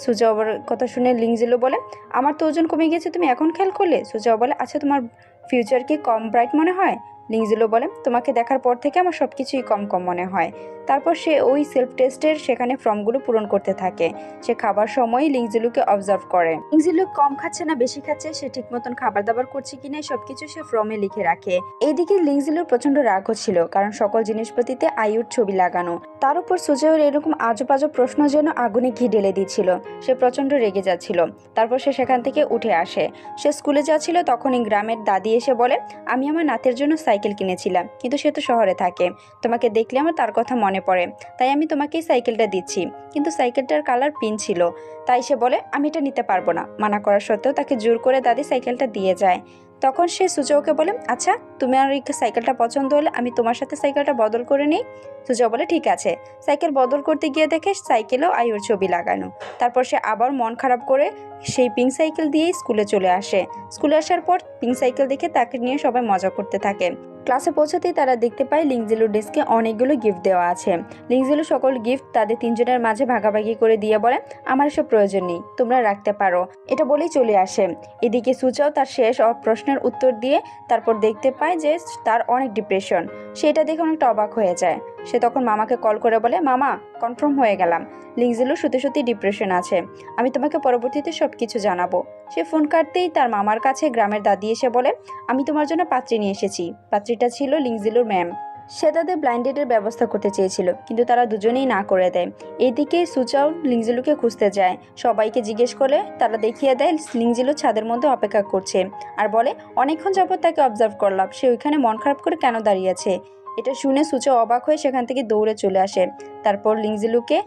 সুজাও কথা শুনে লিংজিলু বলে, আমার তো ওজন কমে গিয়েছে, তুমি এখন খেয়াল করলে? সুজাও বলে, আচ্ছা তোমার ফিউচার কি কম ব্রাইট মনে হয়? লিংজিলো বলে, তোমাকে দেখার পর থেকে আমার সবকিছুই কম কম মনে হয়। তারপর সে ওই সেলফ টেস্টের সেখানে ফর্মগুলো পূরণ করতে থাকে। সে খাবার সময় লিংজিলুকে অবজার্ভ করে। লিংজিলু কম খাচ্ছে না বেশি খাচ্ছে, সে ঠিক মতন খাবার দাবার করছে কিনা সবকিছু সে ফর্মে লিখে রাখে। এইদিকে লিংজিলুর প্রচন্ড রাগ হচ্ছিল, কারণ সকল জিনিসপাতিতে আয়ুর ছবি লাগানো। তার উপর সুজয়ের এরকম আজব আজব প্রশ্ন যেন আগুনে ঘি ঢেলে দিচ্ছিল। সে প্রচন্ড রেগে যাচ্ছিল। তারপর সে সেখান থেকে উঠে আসে। সে স্কুলে যাচ্ছিল, তখনই গ্রামের দাদি এসে বলে, আমি আমার নাতের জন্য সাইকেল কিনেছিলাম, কিন্তু সে তো শহরে থাকে। তোমাকে দেখলে আমার তার কথা মনে পড়ে, তাই আমি তোমাকে এই সাইকেলটা দিচ্ছি। কিন্তু সাইকেলটার কালার পিঙ্ক ছিল। তাই সে বলে, আমি এটা নিতে পারবো না। মানা করার সত্ত্বেও তাকে জোর করে দাদি সাইকেলটা দিয়ে যায়। তখন সে সুজওকে বলে, আচ্ছা তোমার এই সাইকেলটা পছন্দ হলে আমি তোমার সাথে সাইকেলটা বদল করে নিই। সুজও বলে, ঠিক আছে। সাইকেল বদল করতে গিয়ে দেখে সাইকেলেও আয়ুর ছবি লাগানো। তারপর সে আবার মন খারাপ করে সেই পিঙ্ক সাইকেল দিয়েই স্কুলে চলে আসে। স্কুলে আসার পর পিঙ্ক সাইকেল দেখে তাকে নিয়ে সবাই মজা করতে থাকে। ক্লাসে পৌঁছাতেই তারা দেখতে পায় লিংজিলুর ডেস্কে অনেকগুলো গিফট দেওয়া আছে। লিংজিলু সকল গিফট তাদের তিনজনের মাঝে ভাগাভাগি করে দিয়ে বলে, আমার এসব প্রয়োজন নেই, তোমরা রাখতে পারো। এটা বলেই চলে আসে। এদিকে সুচাও তার শেষ প্রশ্নের উত্তর দিয়ে তারপর দেখতে পায় যে তার অনেক ডিপ্রেশন। সেটা দেখে অনেকটা অবাক হয়ে যায়। সে তখন মামাকে কল করে বলে, মামা কনফার্ম হয়ে গেলাম, লিংজিলু সত্যি সত্যি ডিপ্রেশন আছে। আমি তোমাকে পরবর্তীতে সবকিছু জানাবো। সে ফোন কাটতেই তার মামার কাছে গ্রামের দাদি এসে বলে, আমি তোমার জন্য পাত্রী নিয়ে এসেছি। পাত্রীটা ছিল লিংজিলুর ম্যাম। সে তাদের ব্লাইন্ড ডেটের ব্যবস্থা করতে চেয়েছিল, কিন্তু তারা দুজনেই না করে দেয়। এইদিকে সুচাও লিংজিলুকে খুঁজতে যায়। সবাইকে জিজ্ঞেস করে তারা দেখিয়ে দেয় লিংজিলু ছাদের মধ্যে অপেক্ষা করছে, আর বলে, অনেকক্ষণ যাবত তাকে অবজার্ভ করলাম, সে ওইখানে মন খারাপ করে কেন দাঁড়িয়ে আছে। এটা শুনে সুচাও অবাক হয়ে সেখান থেকে দৌড়ে চলে আসে। তারপর লিংজিলুকে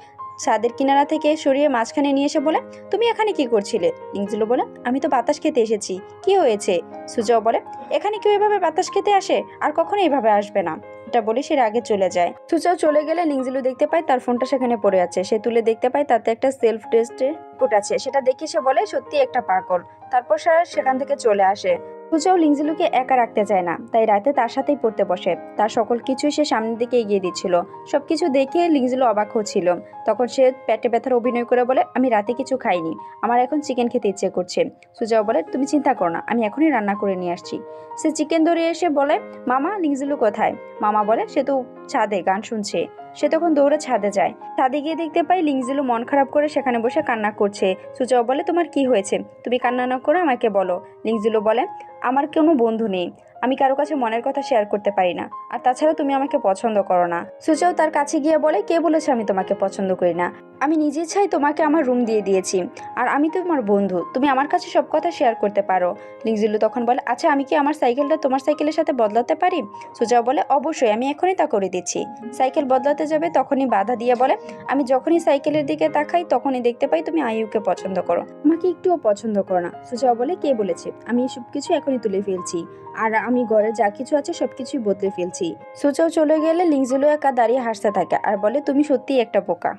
ছাদের কিনারা থেকে সরিয়ে মাঝখানে নিয়ে এসে বলে, তুমি এখানে কি করছিলে? লিংজিলু বলে, আমি তো বাতাস খেতে এসেছি। কি হয়েছে? সুজাও বলে, এখানে কেউ এভাবে বাতাস খেতে আসে? আর কখনো এভাবে আসবে না। এটা বলে সে আগে চলে যায়। সুজাও চলে গেলে লিংজিলু দেখতে পায় তার ফোনটা সেখানে পড়ে আছে। সে তুলে দেখতে পায় তাতে একটা সেলফ টেস্টের রিপোর্ট আছে। সেটা দেখে সে বলে, সত্যি একটা পাগল। তারপর সে সেখান থেকে চলে আসে। সুজাও লিংজিলুকে একা রাখতে চায় না, তাই রাতে তার সাথেই পড়তে বসে। তার সকল কিছুই সে সামনের দিকে এগিয়ে দিচ্ছিল। সবকিছু দেখে লিংজিলু অবাক হচ্ছিল। তখন সে পেটে ব্যথার অভিনয় করে বলে, আমি রাতে কিছু খাইনি, আমার এখন চিকেন খেতে ইচ্ছে করছে। সুজাও বলে, তুমি চিন্তা করো না, আমি এখনই রান্না করে নিয়ে আসছি। সে চিকেন ধরে এসে বলে, মামা লিংজিলু কোথায়? মামা বলে, সে তো ছাদে গান শুনছে। সে তখন দৌড়ে ছাদে যায়। ছাদে গিয়ে দেখতে পাই লিংজিলু মন খারাপ করে সেখানে বসে কান্না করছে। সুজাও বলে, তোমার কি হয়েছে? তুমি কান্না না করে আমাকে বলো। লিংজিলু বলে, আমার কোনো বন্ধু নেই, আমি কারো কাছে মনের কথা শেয়ার করতে পারি না, আর তাছাড়া তুমি আমাকে পছন্দ করো না। সুচাও তার কাছে গিয়ে বলে, কে বলেছে আমি তোমাকে পছন্দ করি না? আমি নিজে চাই তোমাকে আমার রুম দিয়ে দিয়েছি, আর আমি তোমার বন্ধু, তুমি আমার কাছে সব কথা শেয়ার করতে পারো। লিংজিলু তখন বলে, আচ্ছা আমি কি আমার সাইকেলটা তোমার সাইকেলের সাথে বদলাতে পারি? সুচাও বলে, অবশ্যই, আমি এখনই তা করে দিচ্ছি। সাইকেল বদলাতে যাবে, তখনই বাধা দিয়ে বলে, আমি যখনই সাইকেলের দিকে তাকাই তখনই দেখতে পাই তুমি আইয়ুকে পছন্দ করো, আমাকে একটুও পছন্দ করো না। সুচাও বলে, কে বলেছে? আমি সব কিছু এখনই তুলে ফেলছি, আর আমি ঘরে যা কিছু আছে সবকিছুই বদলে ফেলছি। সুচাও চলে গেলে লিংজিলু একা দাঁড়িয়ে হাসতে থাকে আর বলে, তুমি সত্যিই একটা বোকা।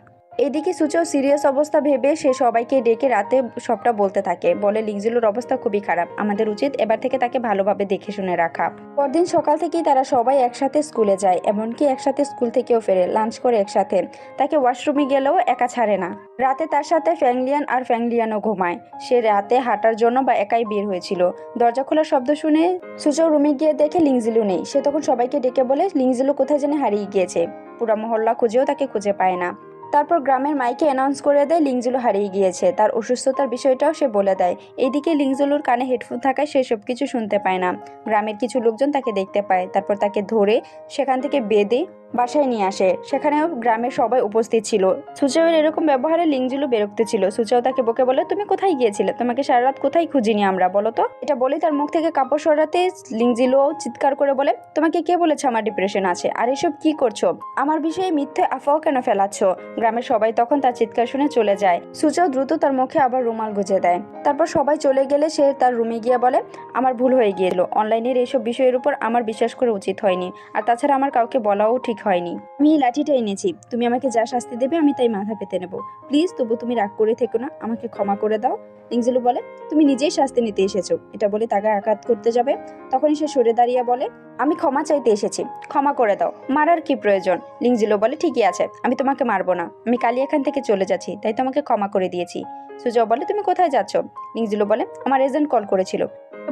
এদিকে সুচাও সিরিয়াস অবস্থা ভেবে সে সবাইকে ডেকে রাতে সবটা বলতে থাকে। বলে, লিংজিলুর অবস্থা খুবই খারাপ, আমাদের উচিত এবার থেকে তাকে ভালোভাবে দেখে শুনে রাখা। পরদিন সকাল থেকেই তারা সবাই একসাথে স্কুলে যায়, এমনকি একসাথে স্কুল থেকেও ফেরে, লাঞ্চ করে একসাথে। তাকে ওয়াশরুমে গেলেও একা ছাড়ে না। রাতে তার সাথে ফ্যাংলিয়ান আর ফ্যাংলিয়ানও ঘুমায়। সে রাতে হাঁটার জন্য বা একাই বের হয়েছিল। দরজা খোলার শব্দ শুনে সুচাও রুমে গিয়ে দেখে লিংজিলু নেই। সে তখন সবাইকে ডেকে বলে, লিংজিলু কোথায় যেন হারিয়ে গিয়েছে। পুরা মহল্লা খুঁজেও তাকে খুঁজে পায় না। তারপর গ্রামের মাইকে অ্যানাউন্স করে দেয় লিংজিলু হারিয়ে গিয়েছে। তার অসুস্থতার বিষয়টাও সে বলে দেয়। এইদিকে লিংজিলুর কানে হেডফোন থাকায় সে সব কিছু শুনতে পায় না। গ্রামের কিছু লোকজন তাকে দেখতে পায়। তারপর তাকে ধরে সেখান থেকে বেঁধে বাসায় নিয়ে আসে। সেখানেও গ্রামের সবাই উপস্থিত ছিল। সুচাওয়ের এরকম ব্যবহারে লিংজিলু বিরক্ত ছিল। সুচাও তাকে বকে বলে, তুমি কোথায় গিয়েছিলে? তোমাকে সারা রাত কোথায় খুঁজিনি আমরা, বলো তো? এটা বলে তার মুখ থেকে কাপড় সরাতে লিংজিলু চিৎকার করে বলে, তোমাকে কে বলেছে আমার ডিপ্রেশন আছে? আর এসব কি করছো? আমার বিষয়ে মিথ্যে আফাও কেন ফেলাচ্ছ? গ্রামের সবাই তখন তার চিৎকার শুনে চলে যায়। সুচাও দ্রুত তার মুখে আবার রুমাল গুজে দেয়। তারপর সবাই চলে গেলে সে তার রুমে গিয়ে বলে, আমার ভুল হয়ে গিয়েছিল, অনলাইনের এইসব বিষয়ের উপর আমার বিশ্বাস করা উচিত হয়নি, আর তাছাড়া আমার কাউকে বলাও ঠিক হয়নি। আমি এই লাঠিটা এনেছি, তুমি আমাকে যা শাস্তি দেবে আমি তাই মাথা পেতে নেব। প্লিজ তবু তুমি রাগ করে থেকো না, আমাকে ক্ষমা করে দাও। লিংজিলু বলে, তুমি নিজেই শাস্তি নিতে এসেছো। এটা বলে তাকে আঘাত করতে যাবে, তখনই সে সরে দাঁড়িয়ে বলে, আমি ক্ষমা চাইতে এসেছি, ক্ষমা করে দাও, মারার কি প্রয়োজন? লিংজিলু বলে, ঠিকই আছে, আমি তোমাকে মারবো না, আমি কালই এখান থেকে চলে যাচ্ছি, তাই তোমাকে ক্ষমা করে দিয়েছি। সুজাও বলে, তুমি কোথায় যাচ্ছ? লিংজিলু বলে, আমার এজেন্ট কল করেছিল,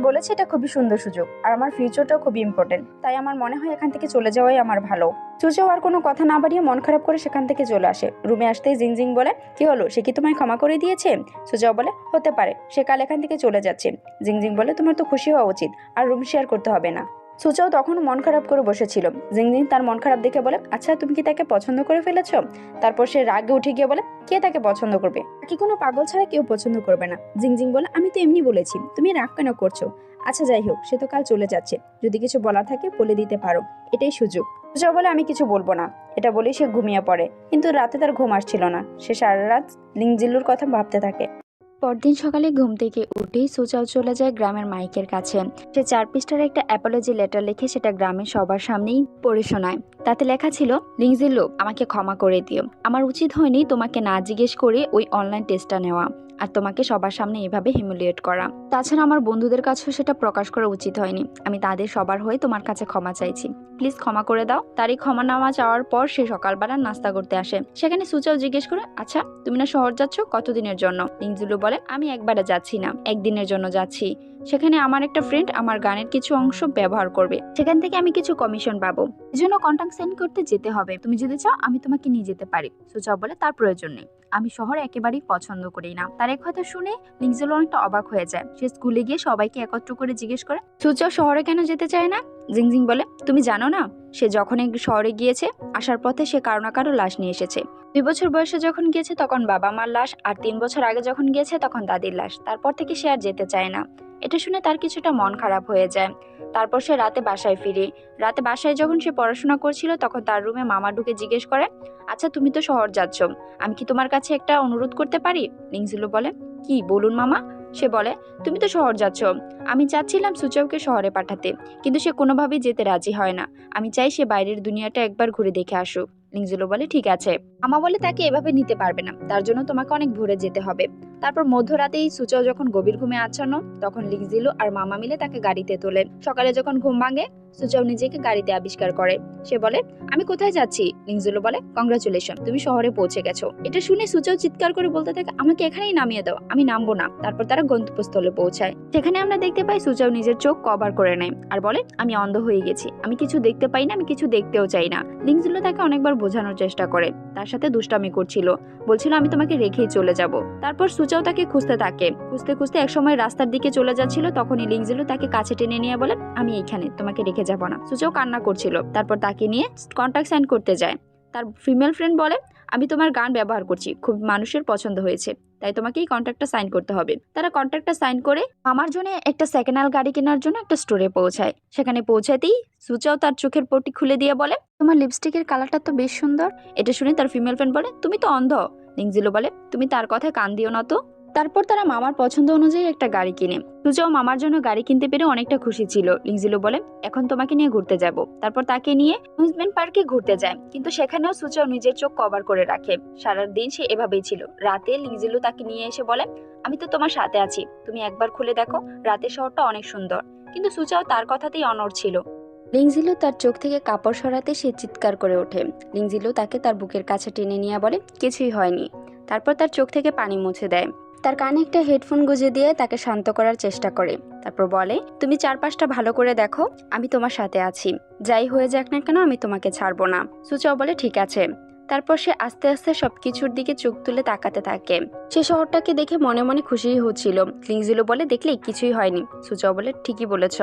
বলেছে এটা খুবই সুন্দর সুযোগ আর আমার ফিউচারটাও খুবই ইম্পর্টেন্ট, তাই আমার মনে হয় এখান থেকে চলে যাওয়াই আমার ভালো। সুচাও আর কোনো কথা না বাড়িয়ে মন খারাপ করে সেখান থেকে চলে আসে। রুমে আসতেই জিংজিং বলে, কি হলো, সে কি তোমায় ক্ষমা করে দিয়েছে? সুচাও বলে, হতে পারে, সে কাল এখান থেকে চলে যাচ্ছে। জিংজিং বলে, তোমার তো খুশি হওয়া উচিত, আর রুম শেয়ার করতে হবে না। সুচাও তখনও মন খারাপ করে বসেছিল। জিংজিং তার মন খারাপ দেখে বলে, আচ্ছা তুমি কি তাকে পছন্দ করে ফেলেছ? তারপর সে রাগে উঠে গিয়ে বলে, কে তাকে পছন্দ করবে? কি কোনো পাগল ছাড়া কেউ পছন্দ করবে না। জিংজিং বলে, আমি তো এমনি বলেছি, তুমি রাগ কেন করছো? আচ্ছা যাই হোক, সে তো কাল চলে যাচ্ছে, যদি কিছু বলার থাকে বলে দিতে পারো, এটাই সুযোগ। সুচাও বলে, আমি কিছু বলবো না। এটা বলেই সে ঘুমিয়ে পড়ে, কিন্তু রাতে তার ঘুম আসছিল না। সে সারা রাত লিংজিলুর কথা ভাবতে থাকে। পরদিন সকালে ঘুম থেকে উঠেই সুচাও চলে যায় গ্রামের মাইকের কাছে। সে 4 পৃষ্ঠার একটা অ্যাপোলজি লেটার লিখে সেটা গ্রামের সবার সামনেই পড়ে শোনায়। তাতে লেখা ছিল, লিংজিলু, আমাকে ক্ষমা করে দিও। আমার উচিত হয়নি তোমাকে না জিজ্ঞেস করে ওই অনলাইন টেস্টটা নেওয়া, আর তোমাকে সবার সামনে এভাবে হিমিলিয়েট করা। তাছাড়া আমার বন্ধুদের কাছেও সেটা প্রকাশ করা উচিত হয়নি। আমি তাদের সবার হয়ে তোমার কাছে ক্ষমা চাইছি, প্লিজ ক্ষমা করে দাও। তারই ক্ষমা নেওয়া চাওয়ার পর সে সকালবেলা নাস্তা করতে আসে। সেখানে সুচাও জিজ্ঞেস করে, আচ্ছা তুমি না শহর যাচ্ছ, কতদিনের জন্য? লিংজিলু বলে, আমি একবারে যাচ্ছি না, একদিনের জন্য যাচ্ছি। সেখানে আমার একটা ফ্রেন্ড আমার গানের কিছু অংশ ব্যবহার করবে, সেখান থেকে আমি কিছু কমিশন পাবো, এজন্য কন্ট্যাক্ট সেন্ড করতে যেতে হবে। তুমি যদি চাও আমি তোমাকে নিয়ে যেতে পারি। সুচাও বলে, তার প্রয়োজন নেই, আমি শহর একেবারেই পছন্দ করি না। তার এক কথা শুনে লিংজিলু অনেকটা অবাক হয়ে যায়। সে স্কুলে গিয়ে সবাইকে একত্র করে জিজ্ঞেস করে, সুচাও শহরে কেন যেতে চায় না? জিংজিং বলে, তুমি জানো না, সে যখন শহরে গিয়েছে, আসার পথে সে কারো না কারো লাশ নিয়ে এসেছে। 2 বছর বয়সে যখন গিয়েছে তখন বাবা মার লাশ, আর 3 বছর আগে যখন গিয়েছে তখন দাদির লাশ। তারপর থেকে সে আর যেতে চায় না। এটা শুনে তার কিছুটা মন খারাপ হয়ে যায়। তারপর সে রাতে বাসায় ফিরে। রাতে বাসায় যখন সে পড়াশোনা করছিল তখন তার রুমে মামা ঢুকে জিজ্ঞেস করে, আচ্ছা তুমি তো শহর যাচ্ছ, আমি কি তোমার কাছে একটা অনুরোধ করতে পারি? লিংজিলু বলে, কি বলুন মামা। সে বলে, তুমি তো শহর যাচ্ছ, আমি চাচ্ছিলাম সুচাওকে শহরে পাঠাতে, কিন্তু সে কোনোভাবেই যেতে রাজি হয় না। আমি চাই সে বাইরের দুনিয়াটা একবার ঘুরে দেখে আসুক। লিংজিলু বলে, ঠিক আছে। মামা বলে, তাকে এভাবে নিতে পারবে না, তার জন্য তোমাকে অনেক ভোরে যেতে হবে। তারপর মধ্যরাতেই সুচাও যখন গভীর ঘুমে আচ্ছন্ন, তখন লিংজিলু আর মামা মিলে তাকে গাড়িতে তোলে। সকালে যখন ঘুম ভাঙে, সুচাও নিজেকে গাড়িতে আবিষ্কার করে। সে বলে, আমি কোথায় যাচ্ছি? লিংজিলু বলে, কংগ্রাচুলেশন, তুমি শহরে পৌঁছে গেছো। এটা শুনে সুচাও চিৎকার করে বলতে থাকে, আমাকে এখানেই নামিয়ে দাও, আমি নামবো না। তারপর তারা গন্তব্যস্থলে পৌঁছায়। সেখানে আমরা দেখতে পাই সুচাও নিজের চোখ কভার করে নেয় আর বলে, আমি অন্ধ হয়ে গেছি, আমি কিছু দেখতে পাই না, আমি কিছু দেখতেও চাই না। লিংজিলু তাকে অনেকবার বোঝানোর চেষ্টা করে, তার সাথে দুষ্টামি করছিল, বলছিল আমি তোমাকে রেখেই চলে যাব। তারপর সুচাও তাকে খুঁজতে থাকে। খুঁজতে খুঁজতে একসময় রাস্তার দিকে চলে যাচ্ছিল, তখনই লিংজিলু তাকে কাছে টেনে নিয়ে বলে, আমি এইখানে, তোমাকে রেখে যাব না। সুচাও কান্না করছিল। তারপর তাকে নিয়ে কন্ট্যাক্ট সাইন করতে যায়। তার ফিমেল ফ্রেন্ড বলে, আমি তোমার গান ব্যবহার করছি, খুব মানুষের পছন্দ হয়েছে, তাই তোমাকে এই কন্ট্রাক্টটা সাইন করতে হবে। তারা কন্ট্রাক্টটা সাইন করে আমার জন্য একটা সেকেন্ড হ্যান্ড গাড়ি কেনার জন্য একটা স্টোরে পৌঁছায়। সেখানে পৌঁছাতেই সুচাও তার চোখের পট্টি খুলে দিয়ে বলে, তোমার লিপস্টিকের কালারটা তো বেশ সুন্দর। এটা শুনে তার ফিমেল ফ্রেন্ড বলে, তুমি তো অন্ধ। লিংজিলু বলে, তুমি তার কথায় কান দিও না তো। তারপর তারা মামার পছন্দ অনুযায়ী একটা গাড়ি কিনে। সুচাও মামার জন্য গাড়ি কিনতে পেরে অনেকটা খুশি ছিল। লিংজিলু বলে, এখন তোমাকে নিয়ে ঘুরতে যাব। তারপর তাকে নিয়ে অ্যামিউজমেন্ট পার্কে ঘুরতে যায়, কিন্তু সেখানেও সুচাও নিজের চোখ কভার করে রাখে। সারা দিন সে এভাবেই ছিল। রাতে লিংজিলু তাকে নিয়ে এসে বলে, আমি তো তোমার সাথে আছি, তুমি একবার খুলে দেখো, রাতের শহরটা অনেক সুন্দর। কিন্তু সুচাও তার কথাতেই অনড় ছিল। লিংজিলু তার চোখ থেকে কাপড় সরাতে সে চিৎকার করে ওঠে। লিংজিলু তাকে তার বুকের কাছে টেনে নিয়ে বলে, কিছুই হয়নি। তারপর তার চোখ থেকে পানি মুছে দেয়। তার কানে একটা হেডফোন গুঁজে দিয়ে তাকে শান্ত করার চেষ্টা করে। তারপর বলে, তুমি চারপাশটা ভালো করে দেখো, আমি তোমার সাথে আছি, যাই হয়ে যাক না কেন আমি তোমাকে ছাড়বো না। সুচাও বলে, ঠিক আছে। তারপর সে আস্তে আস্তে সবকিছুর দিকে চোখ তুলে তাকাতে থাকে। সে শহরটাকে দেখে মনে মনে খুশি হচ্ছিল। লিংজিলু বলে, দেখলে কিছুই হয়নি। সুচাও বলে, ঠিকই বলেছ।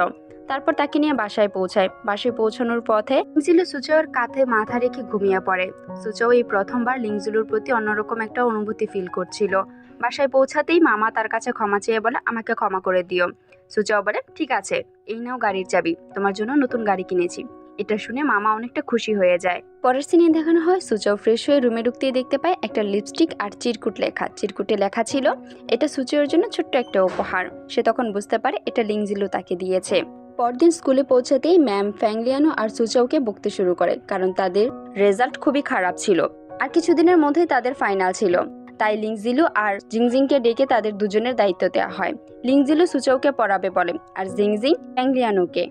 তারপর তাকে নিয়ে বাসায় পৌঁছায়। বাসায় পৌঁছানোর পথে লিংজিলু সুচাওর কাঁধে মাথা রেখে ঘুমিয়ে পড়ে। সুচাও এই প্রথমবার লিংজিলুর প্রতি অন্যরকম একটা অনুভূতি ফিল করছিল। বাসায় পৌঁছাতেই মামা তার কাছে ক্ষমা চেয়ে বলে, আমাকে ক্ষমা করে দিও। সুচাও বলে, ঠিক আছে, এই নাও গাড়ির চাবি, তোমার জন্য নতুন গাড়ি কিনেছি। এটা শুনে মামা অনেকটা খুশি হয়ে যায়। পরের সিনে দেখানো হয় সুচাও ফ্রেশ হয়ে রুমে ঢুকতেই দেখতে পায় একটা লিপস্টিক আর চিরকুট লেখা। চিরকুটে লেখা ছিল, এটা সুচাওর জন্য ছোট্ট একটা উপহার। সে তখন বুঝতে পারে এটা লিংজিলু তাকে দিয়েছে। পরদিন স্কুলে পৌঁছাতেই ম্যাম ফ্যাংলিয়ানো আর সুচাওকে বকতে শুরু করে, কারণ তাদের রেজাল্ট খুবই খারাপ ছিল আর কিছুদিনের মধ্যেই তাদের ফাইনাল ছিল। তাই লিংজিলু আর জিংজিংকে ডেকে তাদের দুজনের দায়িত্ব দেওয়া হয়। লিংজিলু সুচাওকে পড়াবে বলে, আর জিংজিং ফ্যাংলিয়ানোকে।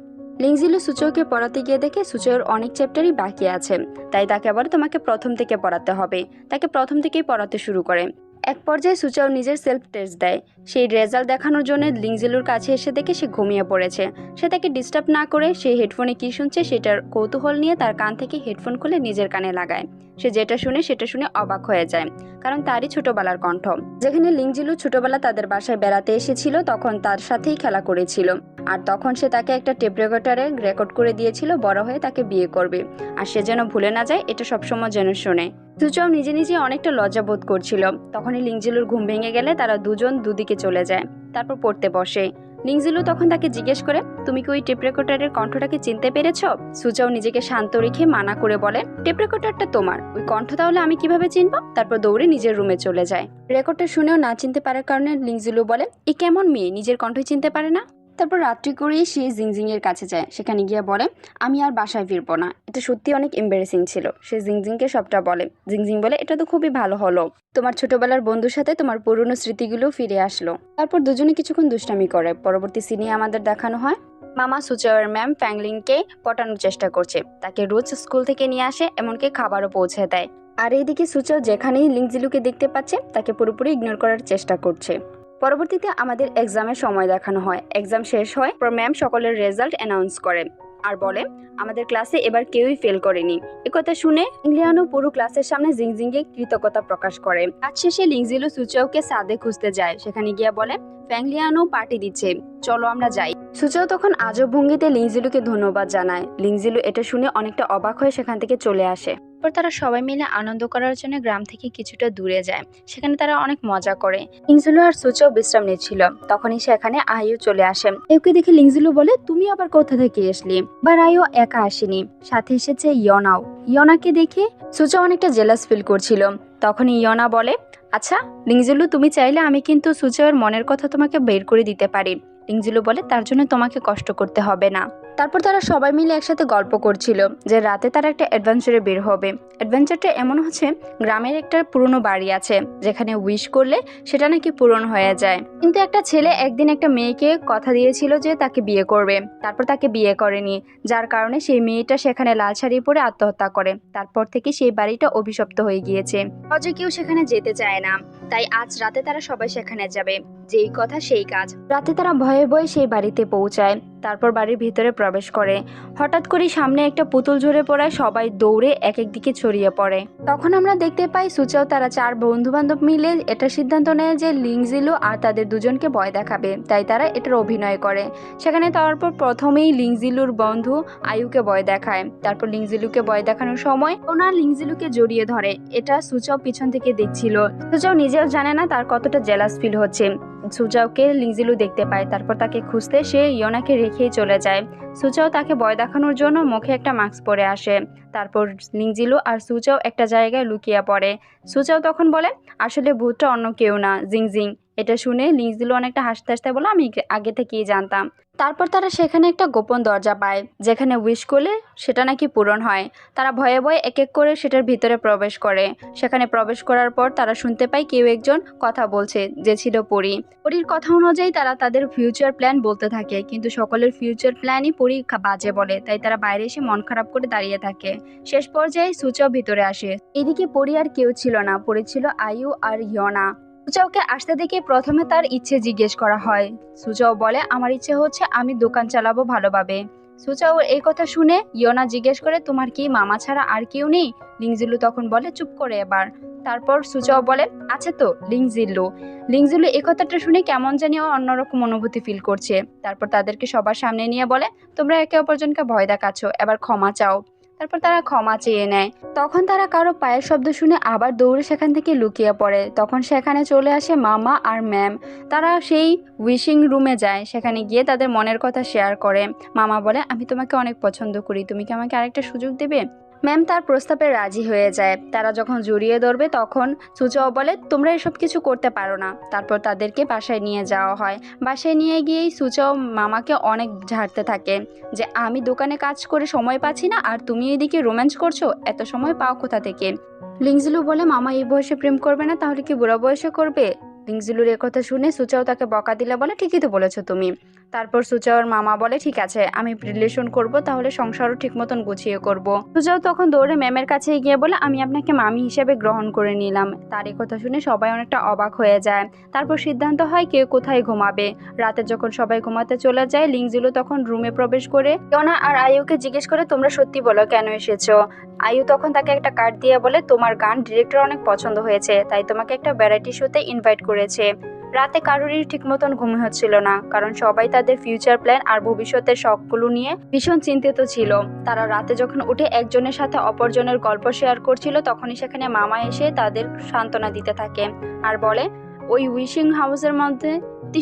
লিংজিলু সুচাওকে পড়াতে গিয়ে দেখে সুচাওর অনেক চ্যাপ্টারই বাকি আছে, তাই তাকে আবার তোমাকে প্রথম থেকে পড়াতে হবে। তাকে প্রথম থেকেই পড়াতে শুরু করে। এক পর্যায়ে সুচাও নিজের সেলফ টেস্ট দেয়। সেই রেজাল্ট দেখানোর জন্য লিংজিলুর কাছে এসে দেখে সে ঘুমিয়ে পড়েছে। সে তাকে ডিস্টার্ব না করে সে হেডফোনে কি শুনছে সেটার কৌতূহল নিয়ে তার কান থেকে হেডফোন খুলে নিজের কানে লাগায়। সে যেটা শুনে সেটা শুনে অবাক হয়ে যায়, কারণ তারই ছোটবেলার কণ্ঠ। যেখানে লিংজিলু ছোটবেলা তাদের বাসায় বেড়াতে এসেছিল তখন তার সাথেই খেলা করেছিল, আর তখন সে তাকে একটা টেপ রেকর্ডারে রেকর্ড করে দিয়েছিল বড় হয়ে তাকে বিয়ে করবে, আর সে যেন ভুলে না যায় এটা সবসময় যেন শোনে। সুচাও নিজে নিজে অনেকটা লজ্জা বোধ করছিল। তখনই লিংজিলুর ঘুম ভেঙে গেলে তারা দুজন দুদিকে চলে যায়, তারপর পড়তে বসে। লিংজিলু তখন তাকে জিজ্ঞেস করে, তুমি কি ওই টেপ রেকর্ডারের কণ্ঠটাকে চিনতে পেরেছো? সুচাও নিজেকে শান্ত রেখে মানা করে বলে, টেপ রেকর্ডারটা তোমার, ওই কণ্ঠ তাহলে আমি কিভাবে চিনবো? তারপর দৌড়ে নিজের রুমে চলে যায়। রেকর্ডটা শুনেও না চিনতে পারার কারণে লিংজিলু বলে, এ কেমন মেয়ে, নিজের কণ্ঠই চিনতে পারে না? তারপর রাত্রি করেই সে জিংজিং এর কাছে যায়। সেখানে গিয়ে বলে, আমি আর বাসায় ফিরবো না। এটা সত্যি অনেক এম্বারেসিং ছিল। সে জিংজিংকে সবটা বলে। জিংজিং বলে, এটা তো খুবই ভালো হলো, তোমার ছোটবেলার বন্ধুর সাথে তোমার পুরনো স্মৃতিগুলো ফিরে আসলো। তারপর দুজনে কিছুক্ষণ দুষ্টামি করে। পরবর্তী সিনে আমাদের দেখানো হয় মামা সুচাওয়ের ম্যাম ফ্যাংলিংকে পটানোর চেষ্টা করছে। তাকে রোজ স্কুল থেকে নিয়ে আসে, এমনকি খাবারও পৌঁছে দেয়। আর এইদিকে সুচাও যেখানেই লিংজিলুকে দেখতে পাচ্ছে তাকে পুরোপুরি ইগনোর করার চেষ্টা করছে। পরবর্তীতে আমাদের এক্সামের সময় দেখানো হয়। এক্সাম শেষ হয় পর ম্যাম সকলের রেজাল্ট অ্যানাউন্স করে আর বলে, আমাদের ক্লাসে এবার কেউই ফেল করেনি। একথা শুনে ইংলিয়ানো পুরো ক্লাসের সামনে জিংজিংকে কৃতজ্ঞতা প্রকাশ করে। কাজ শেষে লিংজিলু সুচাওকে সাদে খুঁজতে যায়। সেখানে গিয়ে বলে, ফ্যাংলিয়ানো পার্টি দিচ্ছে, চলো আমরা যাই। সুচাও তখন আজব ভঙ্গিতে লিংজিলুকে ধন্যবাদ জানায়। লিংজিলু এটা শুনে অনেকটা অবাক হয়ে সেখান থেকে চলে আসে। তারপর তারা সবাই মিলে আনন্দ করার জন্য গ্রাম থেকে কিছুটা দূরে যায়। সেখানে তারা অনেক মজা করে। লিংজিলু আর সুচাও বিশ্রাম নিচ্ছিল। তখনই সেখানে আয়ু চলে আসে। একে দেখে লিংজিলু বলে, তুমি আবার কোথা থেকে আসলি? বা আয়ু একা আসেনি, সাথে এসেছে ইয়নাও। ইয়নাকে দেখে সুচাও অনেকটা জেলাস ফিল করছিল। তখনই ইয়না বলে, আচ্ছা লিংজিলু, তুমি চাইলে আমি কিন্তু সুচাওয়ের মনের কথা তোমাকে বের করে দিতে পারি। লিংজিলু বলে, তার জন্য তোমাকে কষ্ট করতে হবে না। তারপর তারা সবাই মিলে একসাথে গল্প করছিল যে রাতে তারা একটা অ্যাডভেঞ্চারে বের হবে। অ্যাডভেঞ্চারটা এমন হচ্ছে, গ্রামের একটা পুরনো বাড়ি আছে যেখানে উইশ করলে সেটা নাকি পূরণ হয়ে যায়। কিন্তু একটা ছেলে একদিন একটা মেয়েকে কথা দিয়েছিল যে তাকে বিয়ে করবে, তারপর তাকে বিয়ে করেনি, যার কারণে সেই মেয়েটা সেখানে লাল শাড়ি পরে আত্মহত্যা করে। তারপর থেকে সেই বাড়িটা অভিশপ্ত হয়ে গিয়েছে। হজে কেউ সেখানে যেতে চায় না, তাই আজ রাতে তারা সবাই সেখানে যাবে। যেই কথা সেই কাজ। রাতে তারা ভয়ে ভয়ে সেই বাড়িতে পৌঁছায়। তারপর বাড়ির ভিতরে প্রবেশ করে। হঠাৎ করে সামনে একটা পুতুল ঝরে পড়ায় সবাই দৌড়ে এক এক দিকে ছড়িয়ে পড়ে। তখন আমরা দেখতে পাই সুচাও তারা 4 বন্ধু বান্ধব মিলে এটা সিদ্ধান্ত নেয় যে লিংজিলু আর তাদের দুজনকে ভয় দেখাবে, তাই তারা এটার অভিনয় করে। সেখানে তারপর প্রথমেই লিংজিলুর বন্ধু আয়ুকে ভয় দেখায়। তারপর লিংজিলুকে ভয় দেখানোর সময় ওনার লিংজিলুকে জড়িয়ে ধরে। এটা সুচাও পিছন থেকে দেখছিল। সুচাও নিজেও জানে না তার কতটা জেলাস ফিল হচ্ছে। সুচাওকে লিংজিলু দেখতে পায়। তারপর তাকে খুঁজতে সে ইয়োনাকে রেখেই চলে যায়। সুচাও তাকে ভয় দেখানোর জন্য মুখে একটা মাস্ক পরে আসে। তারপর লিংজিলু আর সুচাও একটা জায়গায় লুকিয়ে পড়ে। সুচাও তখন বলে, আসলে ভূতটা অন্য কেউ না, জিংজিং। এটা শুনে লিংজিলু অনেকটা হাসতে হাসতে বলে, আমি আগে থেকেই জানতাম। তারপর তারা সেখানে একটা গোপন দরজা পায় যেখানে উইশ করলে সেটা নাকি পূরণ হয়। তারা ভয়ে ভয়ে এক এক করে সেটার ভিতরে প্রবেশ করে। সেখানে প্রবেশ করার পর তারা শুনতে পায় কেউ একজন কথা বলছে, যে ছিল পরী। পরীর কথা অনুযায়ী তারা তাদের ফিউচার প্ল্যান বলতে থাকে, কিন্তু সকলের ফিউচার প্ল্যানই পরী বাজে বলে, তাই তারা বাইরে এসে মন খারাপ করে দাঁড়িয়ে থাকে। শেষ পর্যায়ে সুচাও ভিতরে আসে। এদিকে পরী আর কেউ ছিল না, পরী ছিল আয়ু আর ইয়না। সুচাওকে আসতে দেখে প্রথমে তার ইচ্ছে জিজ্ঞেস করা হয়। সুচাও বলে, আমার ইচ্ছে হচ্ছে আমি দোকান চালাবো ভালোভাবে। সুচাও এই কথা শুনে ইয়োনা জিজ্ঞেস করে, তোমার কি মামা ছাড়া আর কেউ নেই? লিংজিলু তখন বলে, চুপ করে এবার। তারপর সুচাও বলে, আছে তো, লিংজিলু। লিংজিলু এই কথাটা শুনে কেমন জানি অন্যরকম অনুভূতি ফিল করছে। তারপর তাদেরকে সবার সামনে নিয়ে বলে, তোমরা একে অপরজনকে ভয় দেখাচ্ছ, এবার ক্ষমা চাও। তারপর তারা ক্ষমা চেয়ে নেয়। তখন তারা কারো পায়ের শব্দ শুনে আবার দৌড়ে সেখান থেকে লুকিয়ে পড়ে। তখন সেখানে চলে আসে মামা আর ম্যাম। তারা সেই উইশিং রুমে যায়। সেখানে গিয়ে তাদের মনের কথা শেয়ার করে। মামা বলে, আমি তোমাকে অনেক পছন্দ করি, তুমি কি আমাকে আরেকটা সুযোগ দেবে? ম্যাম তার প্রস্তাবে রাজি হয়ে যায়। তারা যখন জড়িয়ে ধরবে তখন সুচাও বলে, তোমরা এসব কিছু করতে পারো না। তারপর তাদেরকে বাসায় নিয়ে যাওয়া হয়। বাসায় নিয়ে গিয়েই সুচাও মামাকে অনেক ঝাড়তে থাকে যে আমি দোকানে কাজ করে সময় পাচ্ছি না, আর তুমি এদিকে রোম্যান্স করছো, এত সময় পাও কোথা থেকে? লিংজিলু বলে, মামা এই বয়সে প্রেম করবে না, তাহলে কি বুড়া বয়সে করবে? লিংজিলুর কথা শুনে সুচাও তাকে বকা দিলে বলে, ঠিকই তো বলেছো তুমি। তারপর সুচাওর মামা বলে ঠিক আছে আমি রিলেশন করব, তাহলে সংসারও ঠিক মতন গুছিয়ে করব। সুচাও তখন দৌড়ে ম্যামের কাছে গিয়ে বলে আমি আপনাকে মামি হিসেবে গ্রহণ করে নিলাম। তার এই কথা শুনে সবাই অনেকটা অবাক হয়ে যায়। তারপর সিদ্ধান্ত হয় কে কোথায় ঘুমাবে। রাতে যখন সবাই ঘুমাতে চলে যায়, লিংজিলু তখন রুমে প্রবেশ করে ইয়োনা আর আয়ুকে জিজ্ঞেস করে তোমরা সত্যি বলো কেন এসেছো। আয়ু তখন তাকে একটা কার্ড দিয়ে বলে তোমার গান ডিরেক্টর অনেক পছন্দ হয়েছে, তাই তোমাকে একটা ভ্যারাইটি শোতে ইনভাইট করেছে। রাতে কারোরই ঠিক মতন ঘুম হচ্ছিল না, কারণ সবাই তাদের ফিউচার প্ল্যান আর ভবিষ্যতের শখগুলো নিয়ে ভীষণ চিন্তিত ছিল। তারা রাতে যখন উঠে একজনের সাথে অপরজনের গল্প শেয়ার করছিল, তখনই সেখানে মামা এসে তাদের সান্ত্বনা দিতে থাকে আর বলে ওই উইশিং হাউসের মধ্যে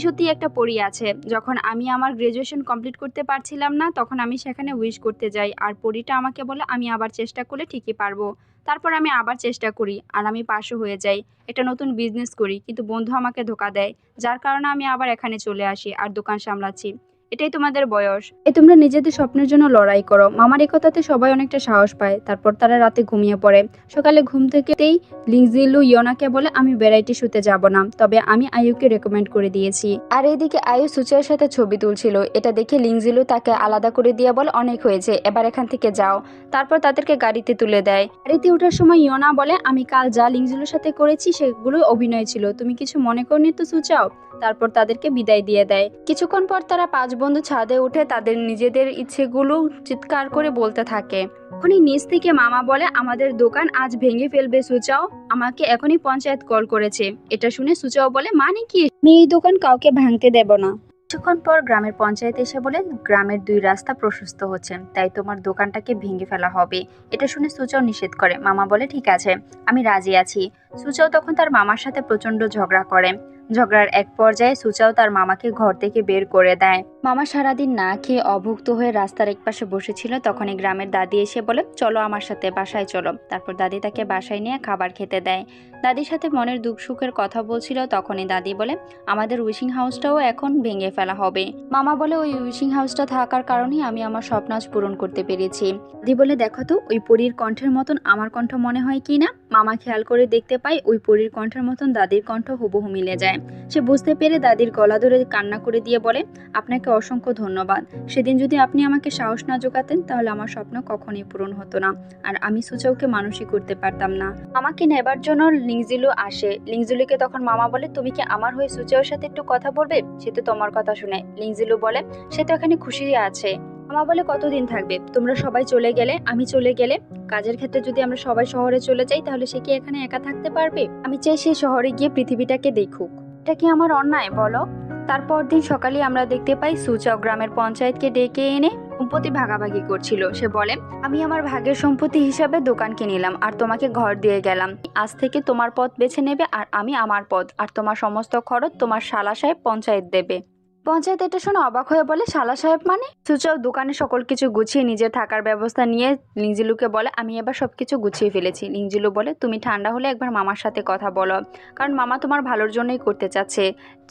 সত্যি একটা পরী আছে। যখন আমি আমার গ্রাজুয়েশন কমপ্লিট করতে পারছিলাম না, তখন আমি সেখানে উইশ করতে যাই আর পরীটা আমাকে বলে আমি আবার চেষ্টা করলে ঠিকই পারবো। তারপর আমি আবার চেষ্টা করি আর আমি পাশও হয়ে যাই, একটা নতুন বিজনেস করি, কিন্তু বন্ধু আমাকে ধোকা দেয়, যার কারণে আমি আবার এখানে চলে আসি আর দোকান সামলাচ্ছি। এটাই তোমাদের বয়স, তোমরা নিজেদের স্বপ্নের জন্য লড়াই করো। মামার এই কথাতে সবাই অনেকটা সাহস পায়। তারপর তারা রাতে ঘুমিয়ে পড়ে। সকালে ঘুম থেকেই লিংজিলু ইয়োনাকে বলে আমি ভ্যারাইটি শুতে যাব না, তবে আমি আয়ুকে রেকমেন্ড করে দিয়েছি। আর এইদিকে আয়ু সুচার সাথে ছবি তুলছিল। এটা দেখে লিংজিলু তাকে আলাদা করে দিয়ে বলে অনেক হয়েছে, এবার এখান থেকে যাও। তারপর তাদেরকে গাড়িতে তুলে দেয়। গাড়িতে ওঠার সময় ইয়োনা বলে আমি কাল যা লিংজিলুর সাথে করেছি সেগুলো অভিনয় ছিল, তুমি কিছু মনে করনি তো সুচাও। তারপর তাদেরকে বিদায় দিয়ে দেয়। কিছুক্ষণ পর তারা 5 বন্ধু ছাদে উঠে তাদের নিজেদের ইচ্ছেগুলো চিৎকার করে বলতে থাকে। তখনই নিচ থেকে মামা বলে আমাদের দোকান আজ ভেঙে ফেলবে সুচাও, আমাকে এখনই পঞ্চায়েত কল করেছে। এটা শুনে সুচাও বলে মানে কি, আমি এই দোকান কাউকে ভাঙতে দেব না। কিছুক্ষণ পর গ্রামের পঞ্চায়েত এসে বলে গ্রামের 2 রাস্তা প্রশস্ত হচ্ছে, তাই তোমার দোকানটাকে ভেঙে ফেলা হবে। এটা শুনে সুচাও নিষেধ করে। মামা বলে ঠিক আছে, আমি রাজি আছি। সুচাও তখন তার মামার সাথে প্রচন্ড ঝগড়া করে। ঝগড়ার এক পর্যায়ে সুচাও তার মামাকে ঘর থেকে বের করে দেয়। মামা সারাদিন না খেয়ে অভুক্ত হয়ে রাস্তার একপাশে বসেছিল। তখনই গ্রামের দাদি এসে বলে চলো আমার সাথে বাসায় চলো। তারপর দাদি তাকে বাসায় নিয়ে খাবার খেতে দেয়। দাদির সাথে মনের দুঃখ সুখের কথা বলছিল। তখনই দাদি বলে আমাদের উইশিং হাউসটাও এখন ভেঙে ফেলা হবে। মামা বলে ওই উইশিং হাউসটা থাকার কারণেই আমি আমার স্বপ্ন আজ পূরণ করতে পেরেছি। দাদি বলে দেখো তো ওই পরীর কণ্ঠের মতন আমার কণ্ঠ মনে হয় কি না। মামা খেয়াল করে দেখতে পায় ওই পরীর কণ্ঠের মতন দাদির কণ্ঠ হুবহু মিলে যায়। সে বুঝতে পেরে দাদির গলা ধরে কান্না করে দিয়ে বলে আপনাকে অসংখ্য ধন্যবাদ। সেদিন যদি আপনি আমাকে সাহস না জোগাতেন তাহলে আমার স্বপ্ন কখনোই পূরণ হতো না, আর আমি সুচাওকে মানুষই করতে পারতাম না। আমাকে নেবার জন্য লিংজিলু আসে। লিংজিলুকে তখন মামা বলে তুমি কি আমার হয়ে সুচাওর সাথে একটু কথা বলবে, সে তো তোমার কথা শুনে। লিংজিলু বলে সে তো এখানে খুশি আছে। মামা বলে কতদিন থাকবে, তোমরা সবাই চলে গেলে, আমি চলে গেলে, কাজের ক্ষেত্রে যদি আমরা সবাই শহরে চলে যাই তাহলে সে কি এখানে একা থাকতে পারবে। আমি চাই সে শহরে গিয়ে পৃথিবীটাকে দেখুক। এটা কি আমার অন্যায় বলো। তারপর দিন সকালে আমরা দেখতে পাই সুচাও গ্রামের পঞ্চায়েতকে ডেকে এনে সম্পত্তি ভাগাভাগি করছিল। সে বলে আমি আমার ভাগের সম্পত্তি হিসাবে দোকানকে নিলাম আর তোমাকে ঘর দিয়ে গেলাম। আজ থেকে তোমার পথ বেছে নেবে আর আমি আমার পথ, আর তোমার সমস্ত খরচ তোমার শালা সাহেব পঞ্চায়েত দেবে। পঞ্চায়েত এটা শুনে অবাক হয়ে বলে শালা সাহেব মানে। সুচাও দোকানে সকল কিছু গুছিয়ে নিজের থাকার ব্যবস্থা নিয়ে লিংজিলুকে বলে আমি এবার সবকিছু গুছিয়ে ফেলেছি। লিংজিলু বলে তুমি ঠান্ডা হলে একবার মামার সাথে কথা বলো, কারণ মামা তোমার ভালোর জন্যই করতে চাচ্ছে।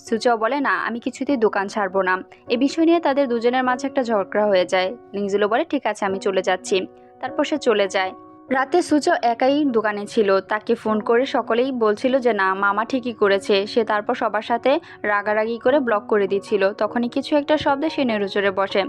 সুচাও বলে না আমি কিছুতেই দোকান ছাড়বো না। এ বিষয় নিয়ে তাদের দুজনের মাঝে একটা ঝগড়া হয়ে যায়। লিংজিলু বলে ঠিক আছে আমি চলে যাচ্ছি। তারপর সে চলে যায়। রাতে সুচাও একাই দোকানে ছিল। তাকে ফোন করে সকলেই বলছিল যে না মামা ঠিকই করেছে। সে তারপর সবার সাথে রাগারাগি করে ব্লক করে দিচ্ছিল। তখনই কিছু একটা শব্দে সে নেড়ুচড়ে বসে।